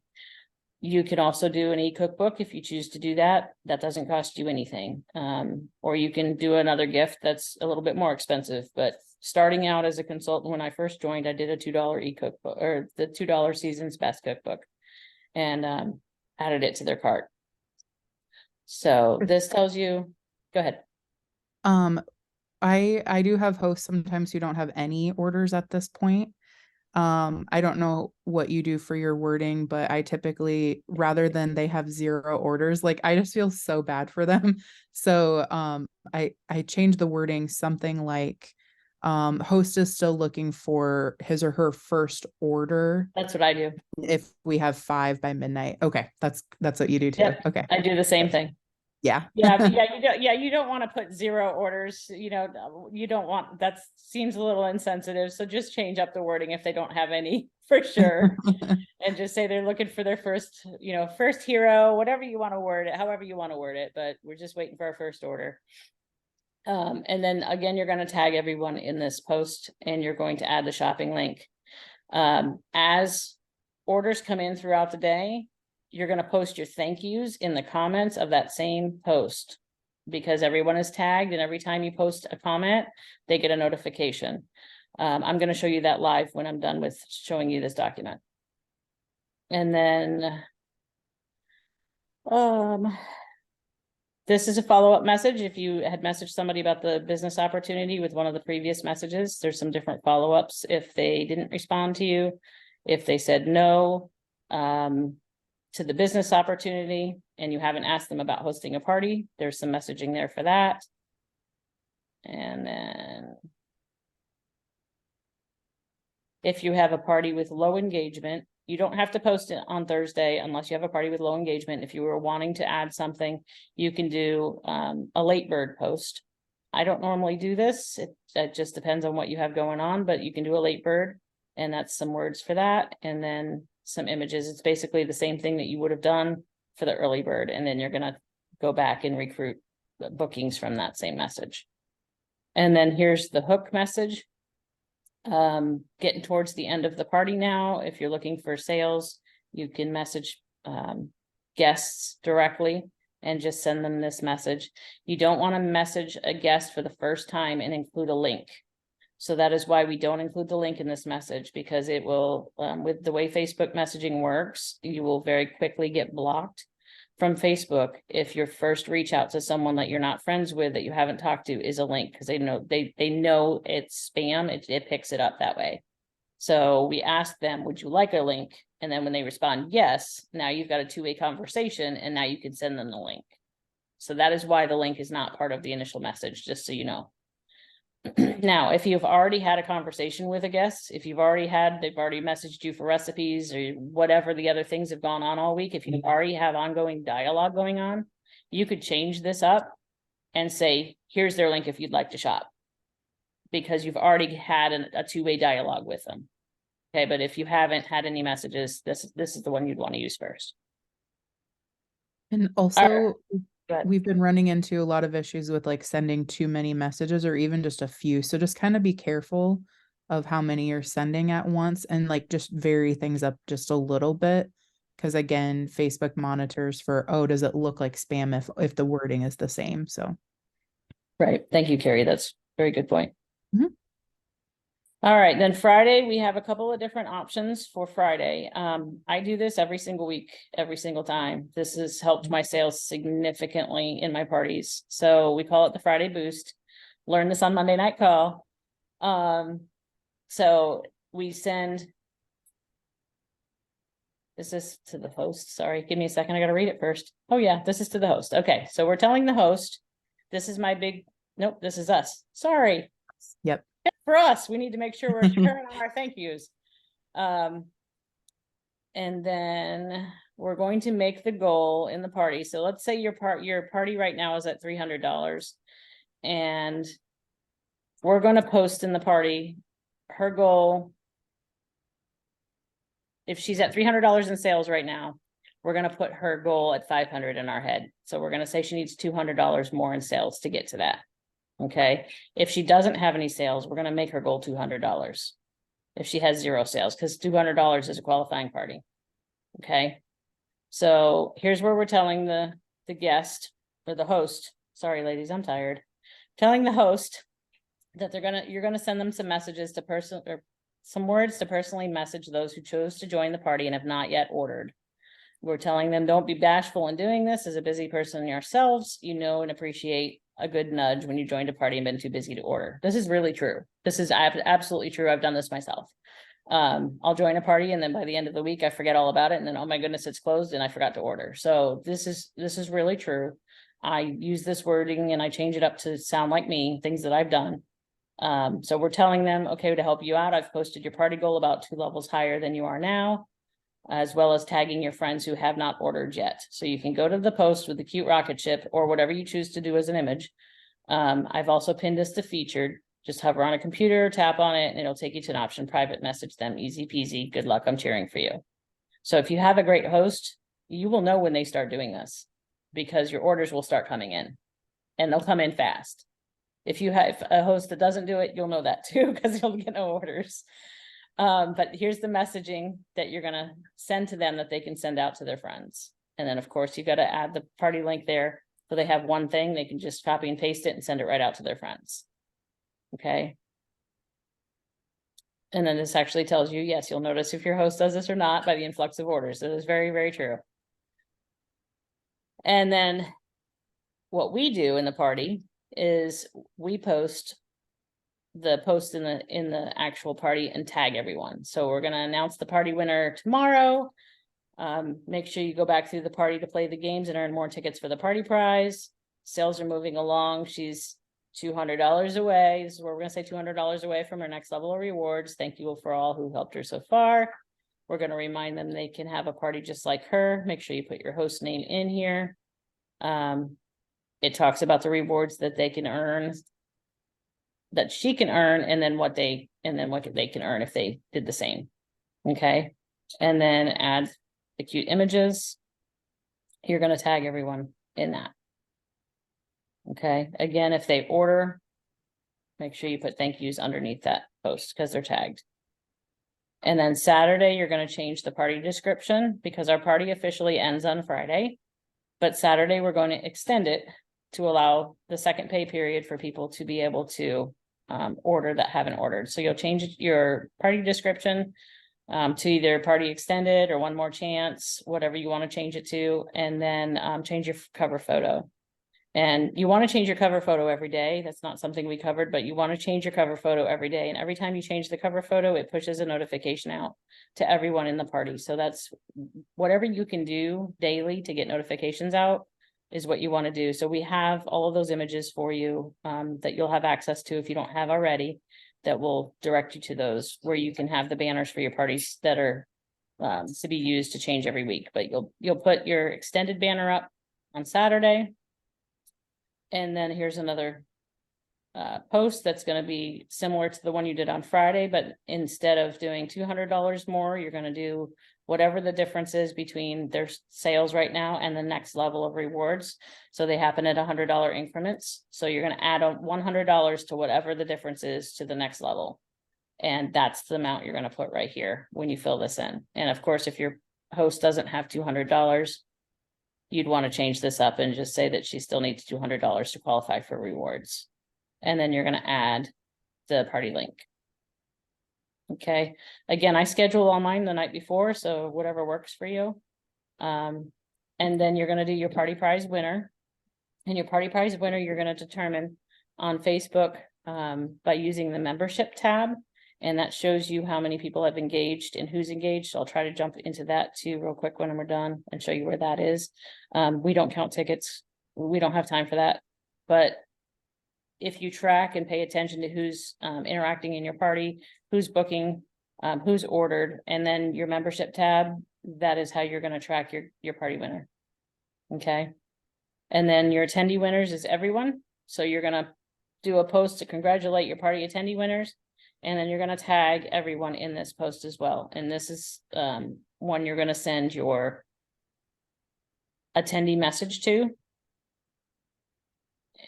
You can also do an e-cookbook if you choose to do that. That doesn't cost you anything. Or you can do another gift that's a little bit more expensive. But starting out as a consultant, when I first joined, I did a $2 e-cookbook, or the $2 Season's Best Cookbook, and added it to their cart. So this tells you, go ahead. I do have hosts sometimes who don't have any orders at this point. I don't know what you do for your wording, but I typically, rather than they have 0 orders, like I just feel so bad for them. So I change the wording something like host is still looking for his or her first order That's what I do. if we have 5 by midnight. Okay, that's what you do too. Yep, Okay. I do the same thing. Yeah. You don't want to put 0 orders, you don't want, that seems a little insensitive, so just change up the wording if they don't have any, for sure. And just say they're looking for their first, first hero, whatever you want to word it, however you want to word it, but we're just waiting for our first order. And then again, you're going to tag everyone in this post, and you're going to add the shopping link. As orders come in throughout the day, you're going to post your thank yous in the comments of that same post, because everyone is tagged, and every time you post a comment, they get a notification. I'm going to show you that live when I'm done with showing you this document. And then this is a follow-up message. If you had messaged somebody about the business opportunity with one of the previous messages, there's some different follow-ups if they didn't respond to you, if they said no to the business opportunity and you haven't asked them about hosting a party, there's some messaging there for that. And then if you have a party with low engagement, you don't have to post it on Thursday unless you have a party with low engagement. If you were wanting to add something, you can do a late bird post. I don't normally do this. It just depends on what you have going on, but you can do a late bird, and that's some words for that. And then some images. It's basically the same thing that you would have done for the early bird. And then you're going to go back and recruit bookings from that same message. And then here's the hook message. Getting towards the end of the party now. If you're looking for sales, you can message guests directly and just send them this message. You don't want to message a guest for the first time and include a link. So that is why we don't include the link in this message, because it will, with the way Facebook messaging works, you will very quickly get blocked from Facebook if your first reach out to someone that you're not friends with, that you haven't talked to, is a link, because they know it's spam. It picks it up that way. So we ask them, would you like a link? And then when they respond yes, now you've got a 2-way conversation, and now you can send them the link. So that is why the link is not part of the initial message, just so you know. Now, if you've already had a conversation with a guest, if they've already messaged you for recipes or whatever the other things have gone on all week, if you already have ongoing dialogue going on, you could change this up and say, here's their link if you'd like to shop, because you've already had a 2-way dialogue with them. Okay, but if you haven't had any messages, this is the one you'd want to use first. And also, Right. we've been running into a lot of issues with like sending too many messages, or even just a few. So just kind of be careful of how many you're sending at once, and like just vary things up just a little bit. Because again, Facebook monitors for, oh, does it look like spam if the wording is the same? So. Right. Thank you, Carrie. That's a very good point. Mm-hmm. All right, then Friday, we have a couple of different options for Friday. I do this every single week, every single time. This has helped my sales significantly in my parties. So we call it the Friday Boost. Learn this on Monday Night Call. So we send Is this to the host? Sorry, give me a second. I gotta read it first. Oh yeah, this is to the host. Okay, so we're telling the host, this is my big, nope, this is us. Sorry. Yep. For us, we need to make sure we're sharing on our thank yous. And then we're going to make the goal in the party. So let's say your party right now is at $300. And we're going to post in the party her goal. If she's at $300 in sales right now, we're going to put her goal at 500 in our head. So we're going to say she needs $200 more in sales to get to that. Okay. If she doesn't have any sales, we're going to make her goal $200. If she has 0 sales, because $200 is a qualifying party. Okay. So here's where we're telling the guest or the host. Sorry, ladies, I'm tired. Telling the host that you're gonna send them some messages or some words to personally message those who chose to join the party and have not yet ordered. We're telling them, don't be bashful in doing this. As a busy person yourselves, you know and appreciate a good nudge when you joined a party and been too busy to order. This is really true. This is absolutely true. I've done this myself. I'll join a party and then by the end of the week, I forget all about it. And then, oh my goodness, it's closed and I forgot to order. So this is really true. I use this wording and I change it up to sound like me, things that I've done. So we're telling them, okay, to help you out, I've posted your party goal about 2 levels higher than you are now, as well as tagging your friends who have not ordered yet. So you can go to the post with the cute rocket ship or whatever you choose to do as an image. I've also pinned this to featured. Just hover on a computer, tap on it, and it'll take you to an option, private message them, easy peasy. Good luck, I'm cheering for you. So if you have a great host, you will know when they start doing this because your orders will start coming in and they'll come in fast. If you have a host that doesn't do it, you'll know that too, because you'll get no orders. But here's the messaging that you're gonna send to them that they can send out to their friends. And then of course you got to add the party link there. So they have one thing, they can just copy and paste it and send it right out to their friends. Okay. And then this actually tells you, yes, you'll notice if your host does this or not by the influx of orders. It is very, very true. And then what we do in the party is we post the post in the actual party and tag everyone. So we're going to announce the party winner tomorrow. Make sure you go back through the party to play the games and earn more tickets for the party prize. Sales are moving along. She's $200 away. This is where we're going to say $200 away from her next level of rewards. Thank you for all who helped her so far. We're going to remind them they can have a party just like her. Make sure you put your host name in here. It talks about the rewards that they can earn, that she can earn, and then what they can earn if they did the same. Okay. And then add the cute images. You're going to tag everyone in that. Okay. Again, if they order, make sure you put thank yous underneath that post because they're tagged. And then Saturday, you're going to change the party description because our party officially ends on Friday. But Saturday, we're going to extend it to allow the second pay period for people to be able to order that haven't ordered. So you'll change your party description to either party extended or one more chance, whatever you want to change it to, and then change your cover photo. And you want to change your cover photo every day. That's not something we covered, but you want to change your cover photo every day. And every time you change the cover photo, it pushes a notification out to everyone in the party. So that's whatever you can do daily to get notifications out is what you want to do. So we have all of those images for you that you'll have access to if you don't have already, that will direct you to those where you can have the banners for your parties that are to be used to change every week. But you'll put your extended banner up on Saturday. And then here's another post that's going to be similar to the one you did on Friday, but instead of doing $200 more, you're going to do whatever the difference is between their sales right now and the next level of rewards. So they happen at $100 increments. So you're going to add $100 to whatever the difference is to the next level. And that's the amount you're going to put right here when you fill this in. And of course, if your host doesn't have $200, you'd want to change this up and just say that she still needs $200 to qualify for rewards. And then you're going to add the party link. Okay. Again, I schedule all mine the night before, so whatever works for you. And then you're going to do your party prize winner. And your party prize winner, you're going to determine on Facebook by using the membership tab. And that shows you how many people have engaged and who's engaged. So I'll try to jump into that too real quick when we're done and show you where that is. We don't count tickets. We don't have time for that. But if you track and pay attention to who's interacting in your party, who's booking, who's ordered, and then your membership tab, that is how you're going to track your party winner. Okay. And then your attendee winners is everyone. So you're going to do a post to congratulate your party attendee winners. And then you're going to tag everyone in this post as well. And this is one you're going to send your attendee message to.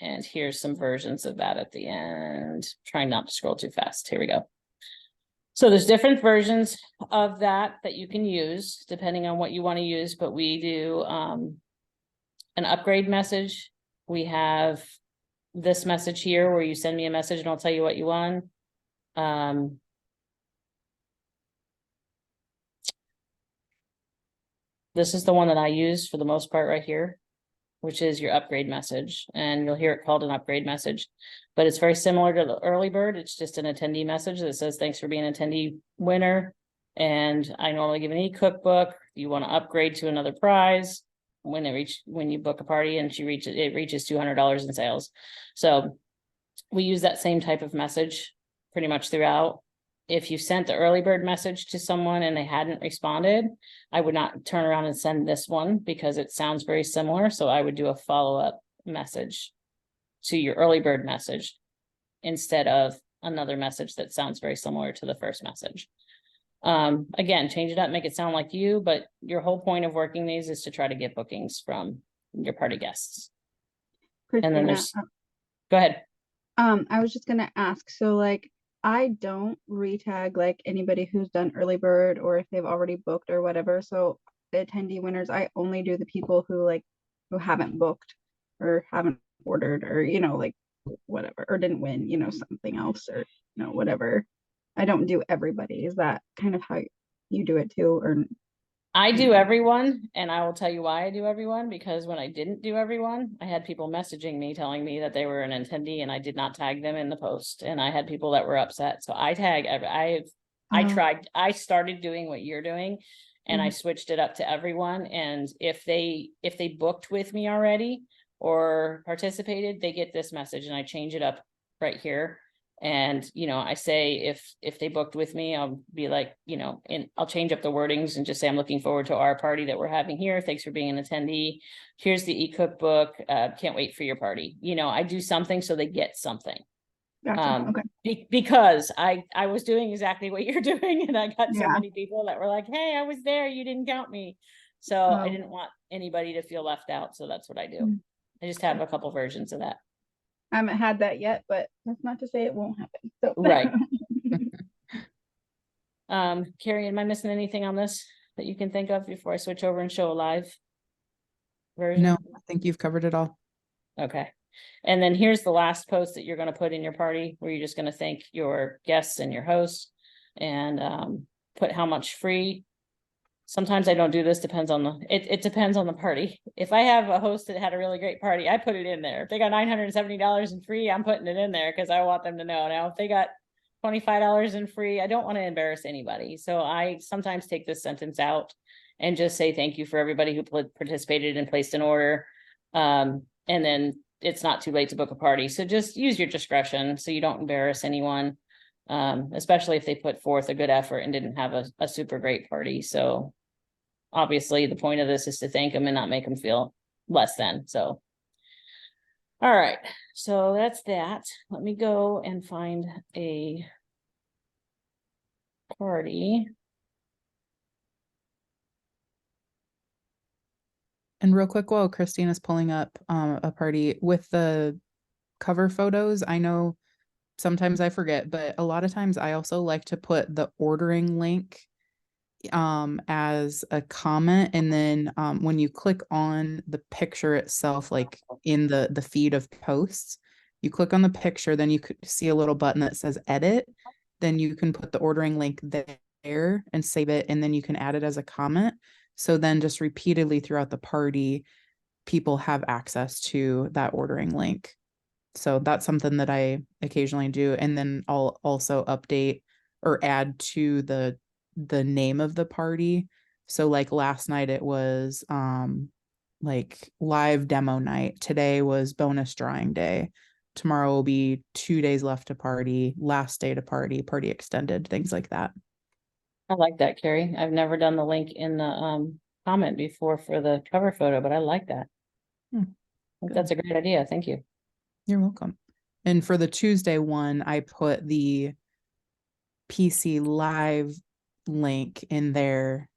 And here's some versions of that at the end. Trying not to scroll too fast. Here we go. So there's different versions of that you can use depending on what you want to use. But we do an upgrade message. We have this message here where you send me a message and I'll tell you what you won. This is the one that I use for the most part right here, which is your upgrade message, and you'll hear it called an upgrade message, but it's very similar to the early bird. It's just an attendee message that says, thanks for being an attendee winner. And I normally give an e-cookbook. You want to upgrade to another prize when you book a party and it reaches $200 in sales. So we use that same type of message pretty much throughout. If you sent the early bird message to someone and they hadn't responded, I would not turn around and send this one because it sounds very similar. So I would do a follow-up message to your early bird message instead of another message that sounds very similar to the first message. Again, change it up, make it sound like you, but your whole point of working these is to try to get bookings from your party guests. And then there's, go ahead. I was just gonna ask, so like I don't retag like anybody who's done early bird or if they've already booked or whatever. So the attendee winners, I only do the people who haven't booked or haven't ordered or like whatever, or didn't win, something else, or whatever. I don't do everybody. Is that kind of how you do it too? Or I do everyone, and I will tell you why I do everyone, because when I didn't do everyone, I had people messaging me telling me that they were an attendee and I did not tag them in the post, and I had people that were upset. So I tag I started doing what you're doing, and I switched it up to everyone. And if they booked with me already or participated, they get this message, and I change it up right here. And, I say, if they booked with me, I'll be like, and I'll change up the wordings and just say, I'm looking forward to our party that we're having here. Thanks for being an attendee. Here's the e-cookbook. Can't wait for your party. I do something so they get something. Gotcha. Okay. Because I was doing exactly what you're doing. And I got so Yeah. many people that were like, hey, I was there. You didn't count me. So I didn't want anybody to feel left out. So that's what I do. I just have a couple versions of that. I haven't had that yet, but that's not to say it won't happen. So. Right. Carrie, am I missing anything on this that you can think of before I switch over and show a live version? No, I think you've covered it all. Okay. And then here's the last post that you're going to put in your party, where you're just going to thank your guests and your hosts, and put how much free. Sometimes I don't do this, depends on it depends on the party. If I have a host that had a really great party, I put it in there. If they got $970 in free, I'm putting it in there because I want them to know. Now, if they got $25 in free, I don't want to embarrass anybody. So I sometimes take this sentence out and just say thank you for everybody who participated and placed an order. And then it's not too late to book a party. So just use your discretion so you don't embarrass anyone, especially if they put forth a good effort and didn't have a super great party. So obviously the point of this is to thank them and not make them feel less than. So, all right. So that's that. Let me go and find a party. And real quick, while Christina's pulling up a party with the cover photos, I know sometimes I forget, but a lot of times I also like to put the ordering link as a comment, and then when you click on the picture itself, like in the feed of posts, you click on the picture, then you could see a little button that says edit, then you can put the ordering link there and save it, and then you can add it as a comment. So then just repeatedly throughout the party, people have access to that ordering link. So that's something that I occasionally do. And then I'll also update or add to the name of the party. So like last night it was like live demo night. Today was bonus drawing day. Tomorrow will be 2 days left to party, last day to party, party extended, things like that. I like that, Carrie. I've never done the link in the comment before for the cover photo, but I like that. I think that's a great idea. Thank you. You're welcome. And for the Tuesday one, I put the PC live link in there.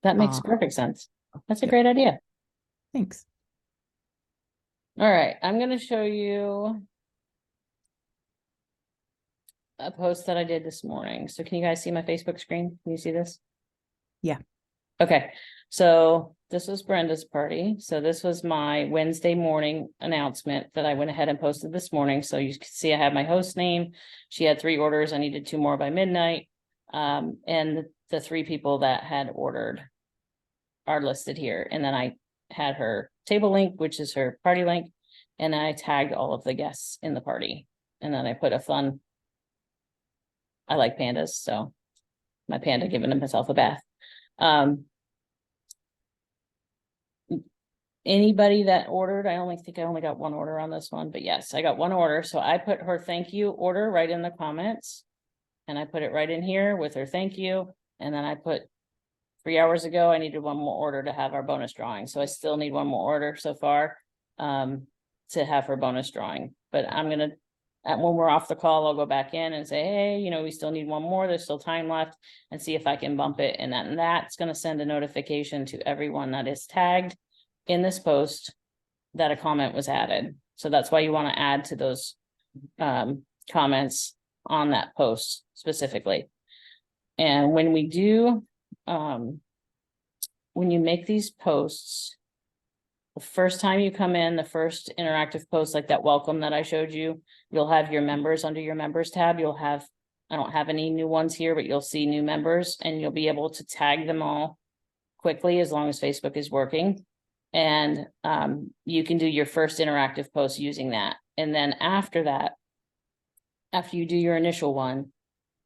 That makes perfect sense. That's a Yep. great idea. Thanks. All right, I'm gonna show you a post that I did this morning. So can you guys see my Facebook screen? Can you see this? Yeah. Okay, so this was Brenda's party. So this was my Wednesday morning announcement that I went ahead and posted this morning. So you can see I have my host name. She had 3 orders. I needed 2 more by midnight. And the 3 people that had ordered are listed here. And then I had her table link, which is her party link. And I tagged all of the guests in the party. And then I put a fun, I like pandas, so my panda giving himself a bath. Anybody that ordered, I think I only got 1 order on this one, but yes, I got 1 order. So I put her thank you order right in the comments. And I put it right in here with her thank you. And then I put 3 hours ago, I needed 1 more order to have our bonus drawing. So I still need 1 more order so far to have her bonus drawing. But I'm gonna, when we're off the call, I'll go back in and say, hey, you know, we still need 1 more. There's still time left, and see if I can bump it. And that's gonna send a notification to everyone that is tagged in this post that a comment was added. So that's why you want to add to those comments on that post specifically. And when we do, when you make these posts, the first time you come in, the first interactive post, like that welcome that I showed you, you'll have your members under your members tab. You'll have, I don't have any new ones here, but you'll see new members, and you'll be able to tag them all quickly as long as Facebook is working. And you can do your first interactive post using that. And then after that, after you do your initial one,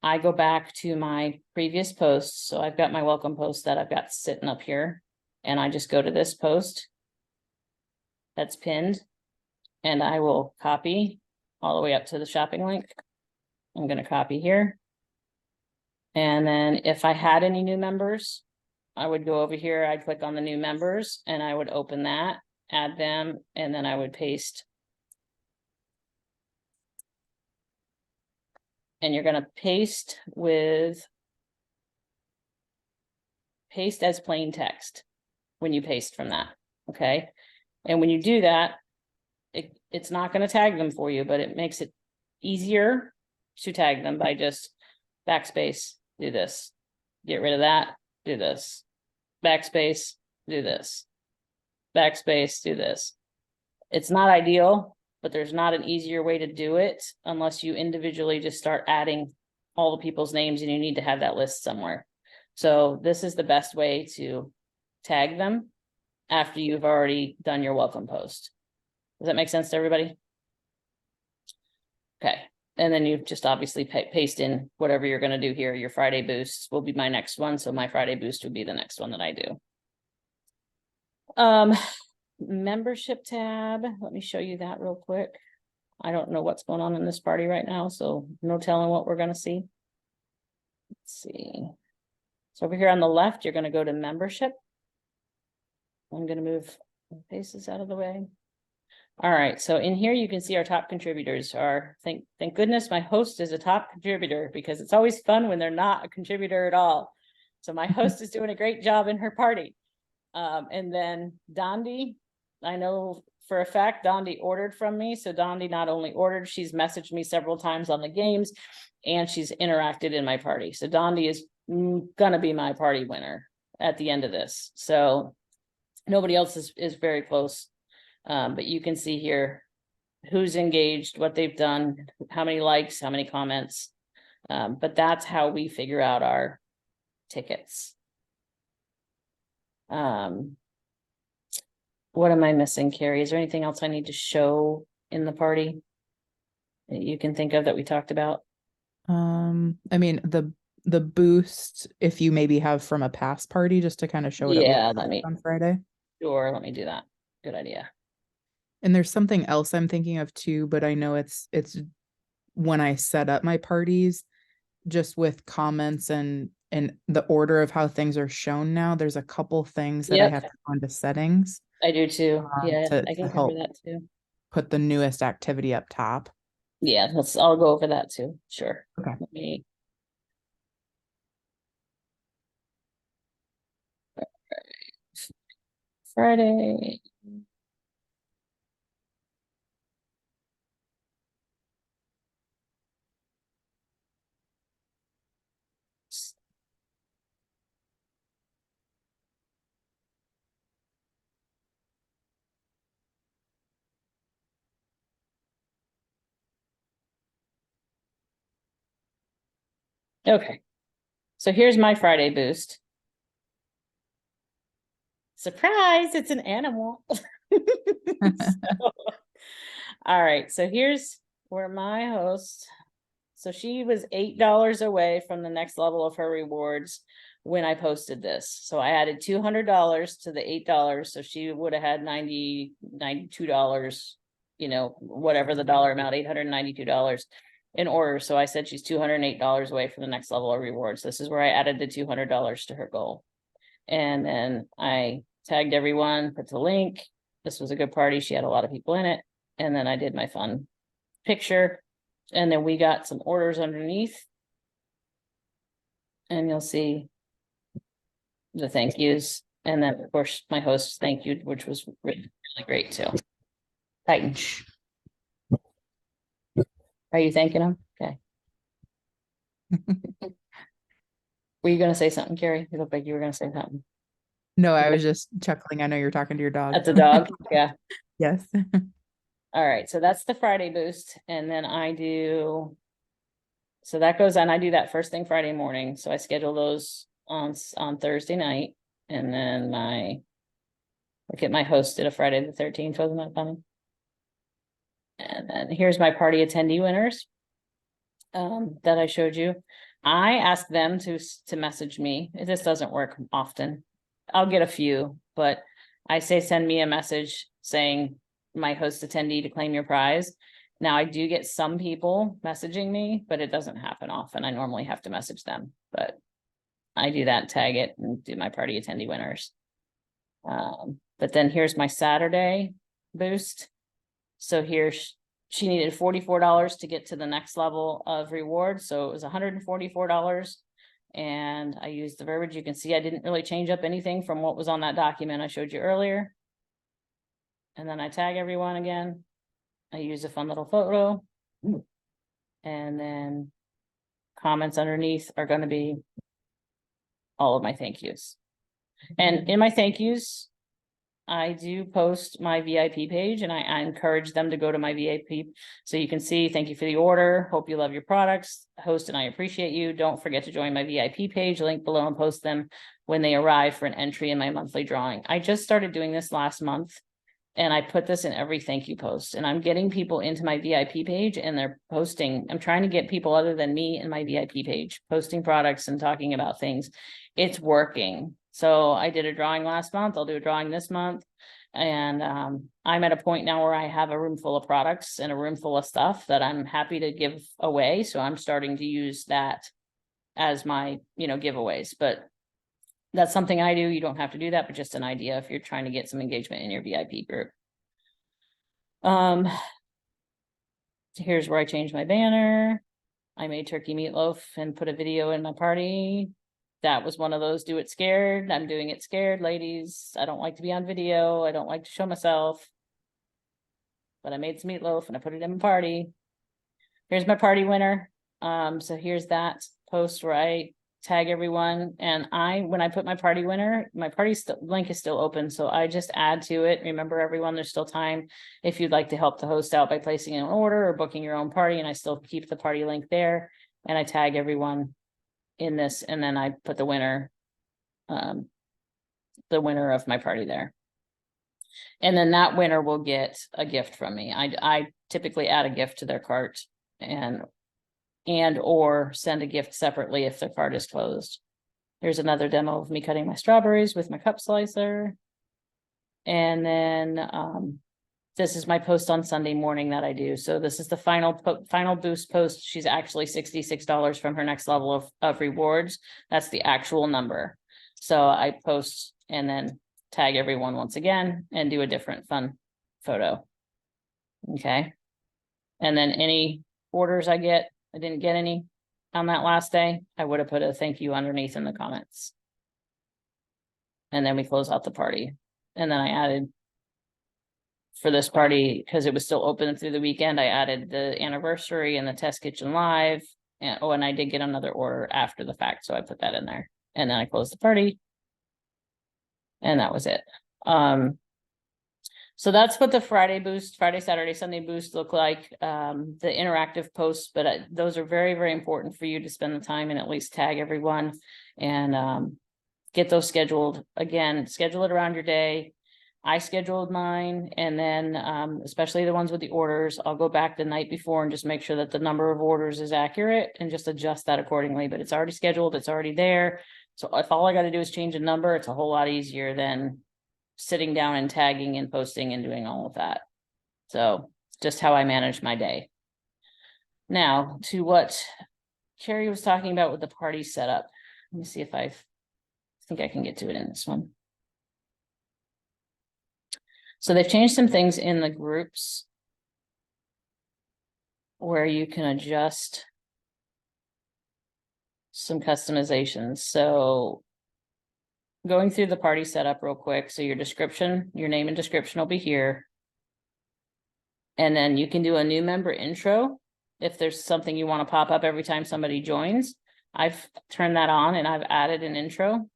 I go back to my previous posts. So I've got my welcome post that I've got sitting up here, and I just go to this post that's pinned, and I will copy all the way up to the shopping link. I'm going to copy here. And then if I had any new members, I would go over here, I'd click on the new members, and I would open that, add them, and then I would paste. And you're going to paste as plain text when you paste from that. Okay. And when you do that, it's not going to tag them for you, but it makes it easier to tag them by just backspace, do this, get rid of that, do this, backspace, do this, backspace, do this. It's not ideal, but there's not an easier way to do it unless you individually just start adding all the people's names, and you need to have that list somewhere. So this is the best way to tag them after you've already done your welcome post. Does that make sense to everybody? Okay. And then you just obviously paste in whatever you're going to do here. Your Friday boosts will be my next one. So my Friday boost would be the next one that I do. Membership tab. Let me show you that real quick. I don't know what's going on in this party right now, so no telling what we're going to see. Let's see. So over here on the left, you're going to go to membership. I'm going to move my faces out of the way. All right, so in here you can see our top contributors are, thank goodness my host is a top contributor, because it's always fun when they're not a contributor at all. So my host is doing a great job in her party. And then Dondi, I know for a fact Dondi ordered from me. So Dondi not only ordered, she's messaged me several times on the games, and she's interacted in my party. So Dondi is gonna be my party winner at the end of this. So nobody else is very close. But you can see here who's engaged, what they've done, how many likes, how many comments. But that's how we figure out our tickets. What am I missing, Carrie? Is there anything else I need to show in the party that you can think of that we talked about? I mean, the boost, if you maybe have from a past party, just to kind of show what it Yeah, looks let like me, on Friday. sure, let me do that. Good idea. And there's something else I'm thinking of too, but I know it's when I set up my parties, just with comments and the order of how things are shown now, there's a couple things that I Yep, have to go into settings I do too. Yeah, I to can cover help that too. put the newest activity up top. Yeah, I'll go over that too. Sure. Okay. Let me. Friday. Okay. So here's my Friday boost. Surprise, it's an animal. So, all right, so here's where my host, so she was $8 away from the next level of her rewards when I posted this. So I added $200 to the $8, so she would have had $92, whatever the dollar amount, $892 in order. So I said she's $208 away from the next level of rewards. This is where I added the $200 to her goal. And then I tagged everyone, put the link. This was a good party. She had a lot of people in it. And then I did my fun picture. And then we got some orders underneath. And you'll see the thank yous. And then, of course, my host thank you, which was really, really great too. Titan. Are you thanking him? Okay. Were you going to say something, Carrie? You look like you were going to say something. No, I was just chuckling. I know you're talking to your dog. That's a dog. Yeah. Yes. All right. So that's the Friday boost. And then so that goes on. I do that first thing Friday morning. So I schedule those on Thursday night. And then look at my host did a Friday the 13th. Wasn't that funny? And then here's my party attendee winners that I showed you. I asked them to message me. This doesn't work often. I'll get a few, but I say send me a message saying my host attendee to claim your prize. Now I do get some people messaging me, but it doesn't happen often. I normally have to message them, but I do that, tag it, and do my party attendee winners. But then here's my Saturday boost. So here's, she needed $44 to get to the next level of reward. So it was $144. And I used the verbiage. You can see I didn't really change up anything from what was on that document I showed you earlier. And then I tag everyone again. I use a fun little photo. And then comments underneath are going to be all of my thank yous. And in my thank yous, I do post my VIP page, and I encourage them to go to my VIP. So you can see, thank you for the order. Hope you love your products. Host and I appreciate you. Don't forget to join my VIP page, link below, and post them when they arrive for an entry in my monthly drawing. I just started doing this last month, and I put this in every thank you post, and I'm getting people into my VIP page and they're posting. I'm trying to get people other than me in my VIP page, posting products and talking about things. It's working. So I did a drawing last month. I'll do a drawing this month. And I'm at a point now where I have a room full of products and a room full of stuff that I'm happy to give away. So I'm starting to use that as my, giveaways. But that's something I do. You don't have to do that, but just an idea if you're trying to get some engagement in your VIP group. Here's where I changed my banner. I made turkey meatloaf and put a video in my party. That was one of those do it scared. I'm doing it scared, ladies. I don't like to be on video. I don't like to show myself. But I made some meatloaf and I put it in my party. Here's my party winner. So here's that post where I tag everyone. And when I put my party winner, my party link is still open. So I just add to it. Remember, everyone, there's still time if you'd like to help the host out by placing an order or booking your own party. And I still keep the party link there. And I tag everyone in this. And then I put the winner of my party there. And then that winner will get a gift from me. I typically add a gift to their cart, and and or send a gift separately if their card is closed. Here's another demo of me cutting my strawberries with my cup slicer. And then this is my post on Sunday morning that I do. So this is the final boost post. She's actually $66 from her next level of rewards. That's the actual number. So I post and then tag everyone once again and do a different fun photo. Okay. And then any orders I didn't get any on that last day, I would have put a thank you underneath in the comments. And then we close out the party. And then I added for this party, because it was still open through the weekend, I added the anniversary and the test kitchen live. And I did get another order after the fact, so I put that in there. And then I closed the party. And that was it. So that's what the Friday, Saturday, Sunday boost look like. The interactive posts, but those are very, very important for you to spend the time and at least tag everyone and get those scheduled. Again, schedule it around your day. I scheduled mine, and then especially the ones with the orders, I'll go back the night before and just make sure that the number of orders is accurate and just adjust that accordingly. But it's already scheduled, it's already there. So if all I got to do is change a number, it's a whole lot easier than sitting down and tagging and posting and doing all of that. So just how I manage my day. Now to what Carrie was talking about with the party setup. Let me see if I think I can get to it in this one. So they've changed some things in the groups where you can adjust some customizations. So going through the party setup real quick. So your description, your name and description will be here. And then you can do a new member intro. If there's something you want to pop up every time somebody joins, I've turned that on and I've added an intro.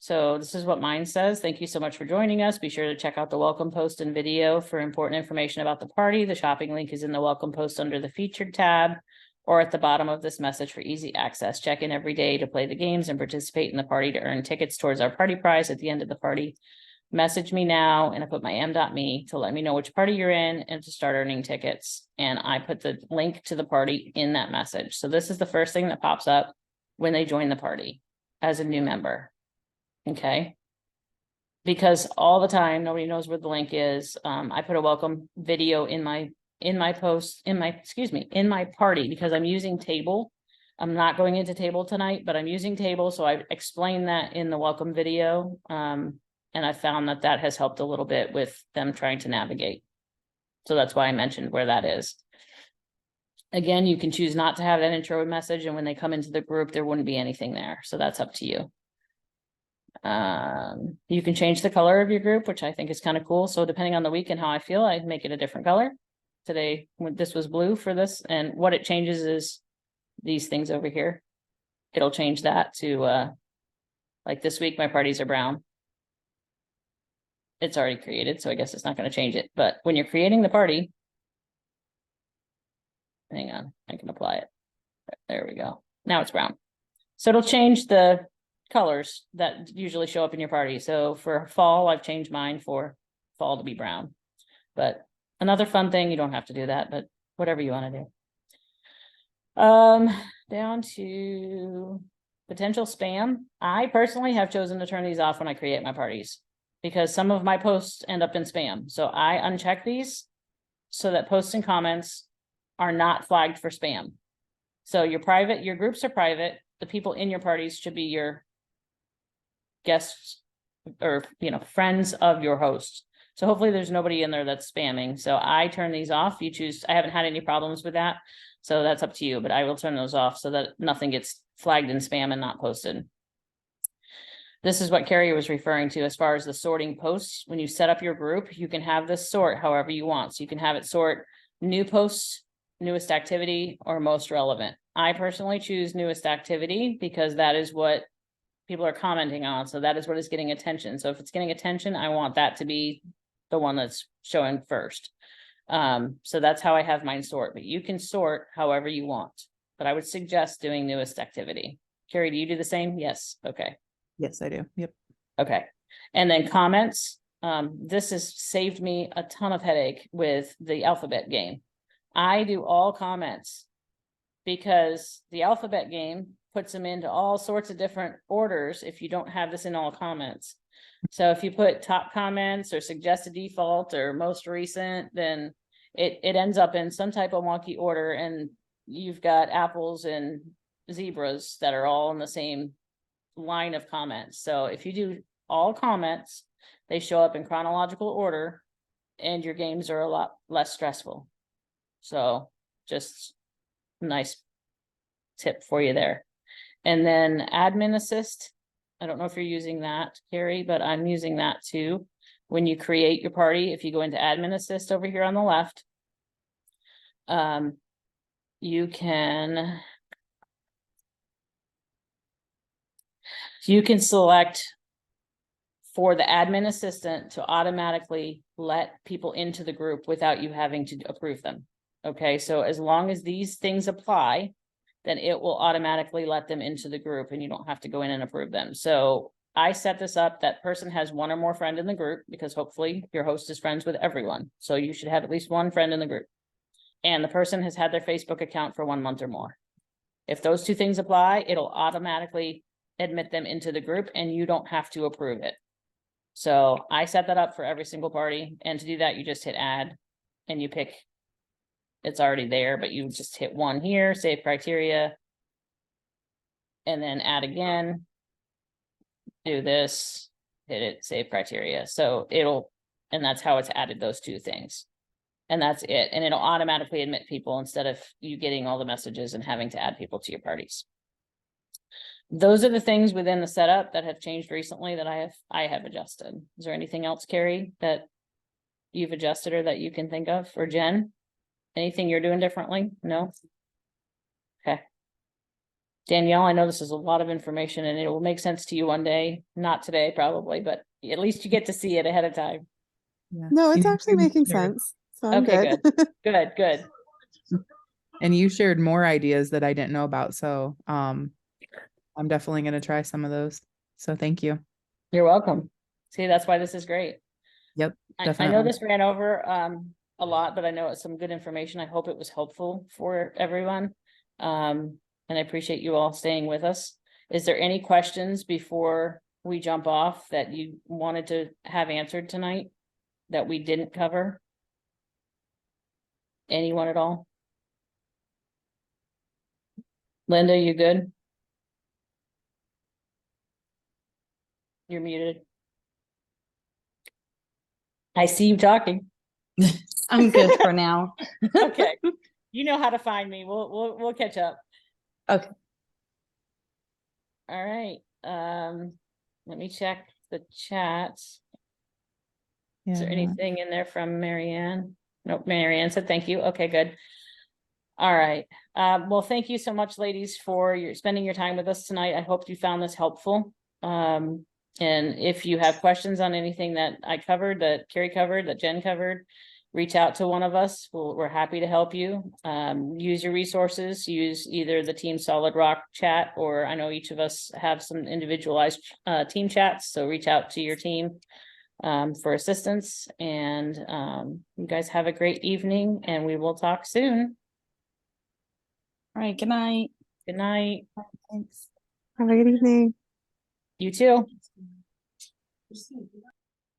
So this is what mine says. Thank you so much for joining us. Be sure to check out the welcome post and video for important information about the party. The shopping link is in the welcome post under the featured tab or at the bottom of this message for easy access. Check in every day to play the games and participate in the party to earn tickets towards our party prize at the end of the party. Message me now, and I put my m.me to let me know which party you're in and to start earning tickets. And I put the link to the party in that message. So this is the first thing that pops up when they join the party as a new member. Okay. Because all the time, nobody knows where the link is. I put a welcome video in my party because I'm using table. I'm not going into table tonight, but I'm using table. So I explained that in the welcome video. And I found that that has helped a little bit with them trying to navigate. So that's why I mentioned where that is. Again, you can choose not to have that intro message. And when they come into the group, there wouldn't be anything there. So that's up to you. You can change the color of your group, which I think is kind of cool. So depending on the week and how I feel, I make it a different color. Today, when this was blue for this, and what it changes is these things over here. It'll change that to like this week, my parties are brown. It's already created, so I guess it's not going to change it. But when you're creating the party, hang on, I can apply it. There we go. Now it's brown. So it'll change the colors that usually show up in your party. So for fall, I've changed mine for fall to be brown. But another fun thing, you don't have to do that, but whatever you want to do. Down to potential spam. I personally have chosen to turn these off when I create my parties because some of my posts end up in spam. So I uncheck these so that posts and comments are not flagged for spam. So your groups are private. The people in your parties should be your guests or, friends of your host. So hopefully there's nobody in there that's spamming. So I turn these off. You choose. I haven't had any problems with that. So that's up to you, but I will turn those off so that nothing gets flagged in spam and not posted. This is what Carrie was referring to as far as the sorting posts. When you set up your group, you can have this sort however you want. So you can have it sort new posts, newest activity, or most relevant. I personally choose newest activity because that is what people are commenting on. So that is what is getting attention. So if it's getting attention, I want that to be the one that's showing first. So that's how I have mine sort, but you can sort however you want, but I would suggest doing newest activity. Carrie, do you do the same? Yes. Okay. Yes, I do. Yep. Okay. And then comments. This has saved me a ton of headache with the alphabet game. I do all comments because the alphabet game puts them into all sorts of different orders if you don't have this in all comments. So if you put top comments or suggested default or most recent, then it ends up in some type of wonky order, and you've got apples and zebras that are all in the same line of comments. So if you do all comments, they show up in chronological order, and your games are a lot less stressful. So just nice tip for you there. And then admin assist. I don't know if you're using that, Carrie, but I'm using that too. When you create your party, if you go into admin assist over here on the left, you can select for the admin assistant to automatically let people into the group without you having to approve them. Okay, so as long as these things apply, then it will automatically let them into the group and you don't have to go in and approve them. So I set this up, that person has one or more friend in the group, because hopefully your host is friends with everyone. So you should have at least one friend in the group. And the person has had their Facebook account for 1 month or more. If those two things apply, it'll automatically admit them into the group and you don't have to approve it. So I set that up for every single party. And to do that, you just hit add and you pick, it's already there, but you just hit one here, save criteria, and then add again, do this, hit it, save criteria. So and that's how it's added those two things. And that's it. And it'll automatically admit people instead of you getting all the messages and having to add people to your parties. Those are the things within the setup that have changed recently that I have adjusted. Is there anything else, Carrie, that you've adjusted or that you can think of? Or Jen? Anything you're doing differently? No? Okay. Danielle, I know this is a lot of information and it will make sense to you one day. Not today, probably, but at least you get to see it ahead of time. Yeah. No, it's You actually making shared- sense. So I'm Okay, good. Good. And you shared more ideas that I didn't know about. So I'm definitely going to try some of those. So thank you. You're welcome. See, that's why this is great. Yep, I definitely. know this ran over a lot, but I know it's some good information. I hope it was helpful for everyone. And I appreciate you all staying with us. Is there any questions before we jump off that you wanted to have answered tonight that we didn't cover? Anyone at all? Linda, you good? You're muted. I see you talking. I'm good for now. Okay. You know how to find me. We'll catch up. Okay. All right. Let me check the chat. Is there Yeah. anything in there from Marianne? Nope, Marianne said thank you. Okay, good. All right. Well, thank you so much, ladies, for spending your time with us tonight. I hope you found this helpful. And if you have questions on anything that I covered, that Carrie covered, that Jen covered, reach out to one of us. We're happy to help you. Use your resources, use either the Team Solid Rock chat, or I know each of us have some individualized team chats. So reach out to your team for assistance. And you guys have a great evening and we will talk soon. All right. Good night. Good night. Thanks. Have a good evening. You too.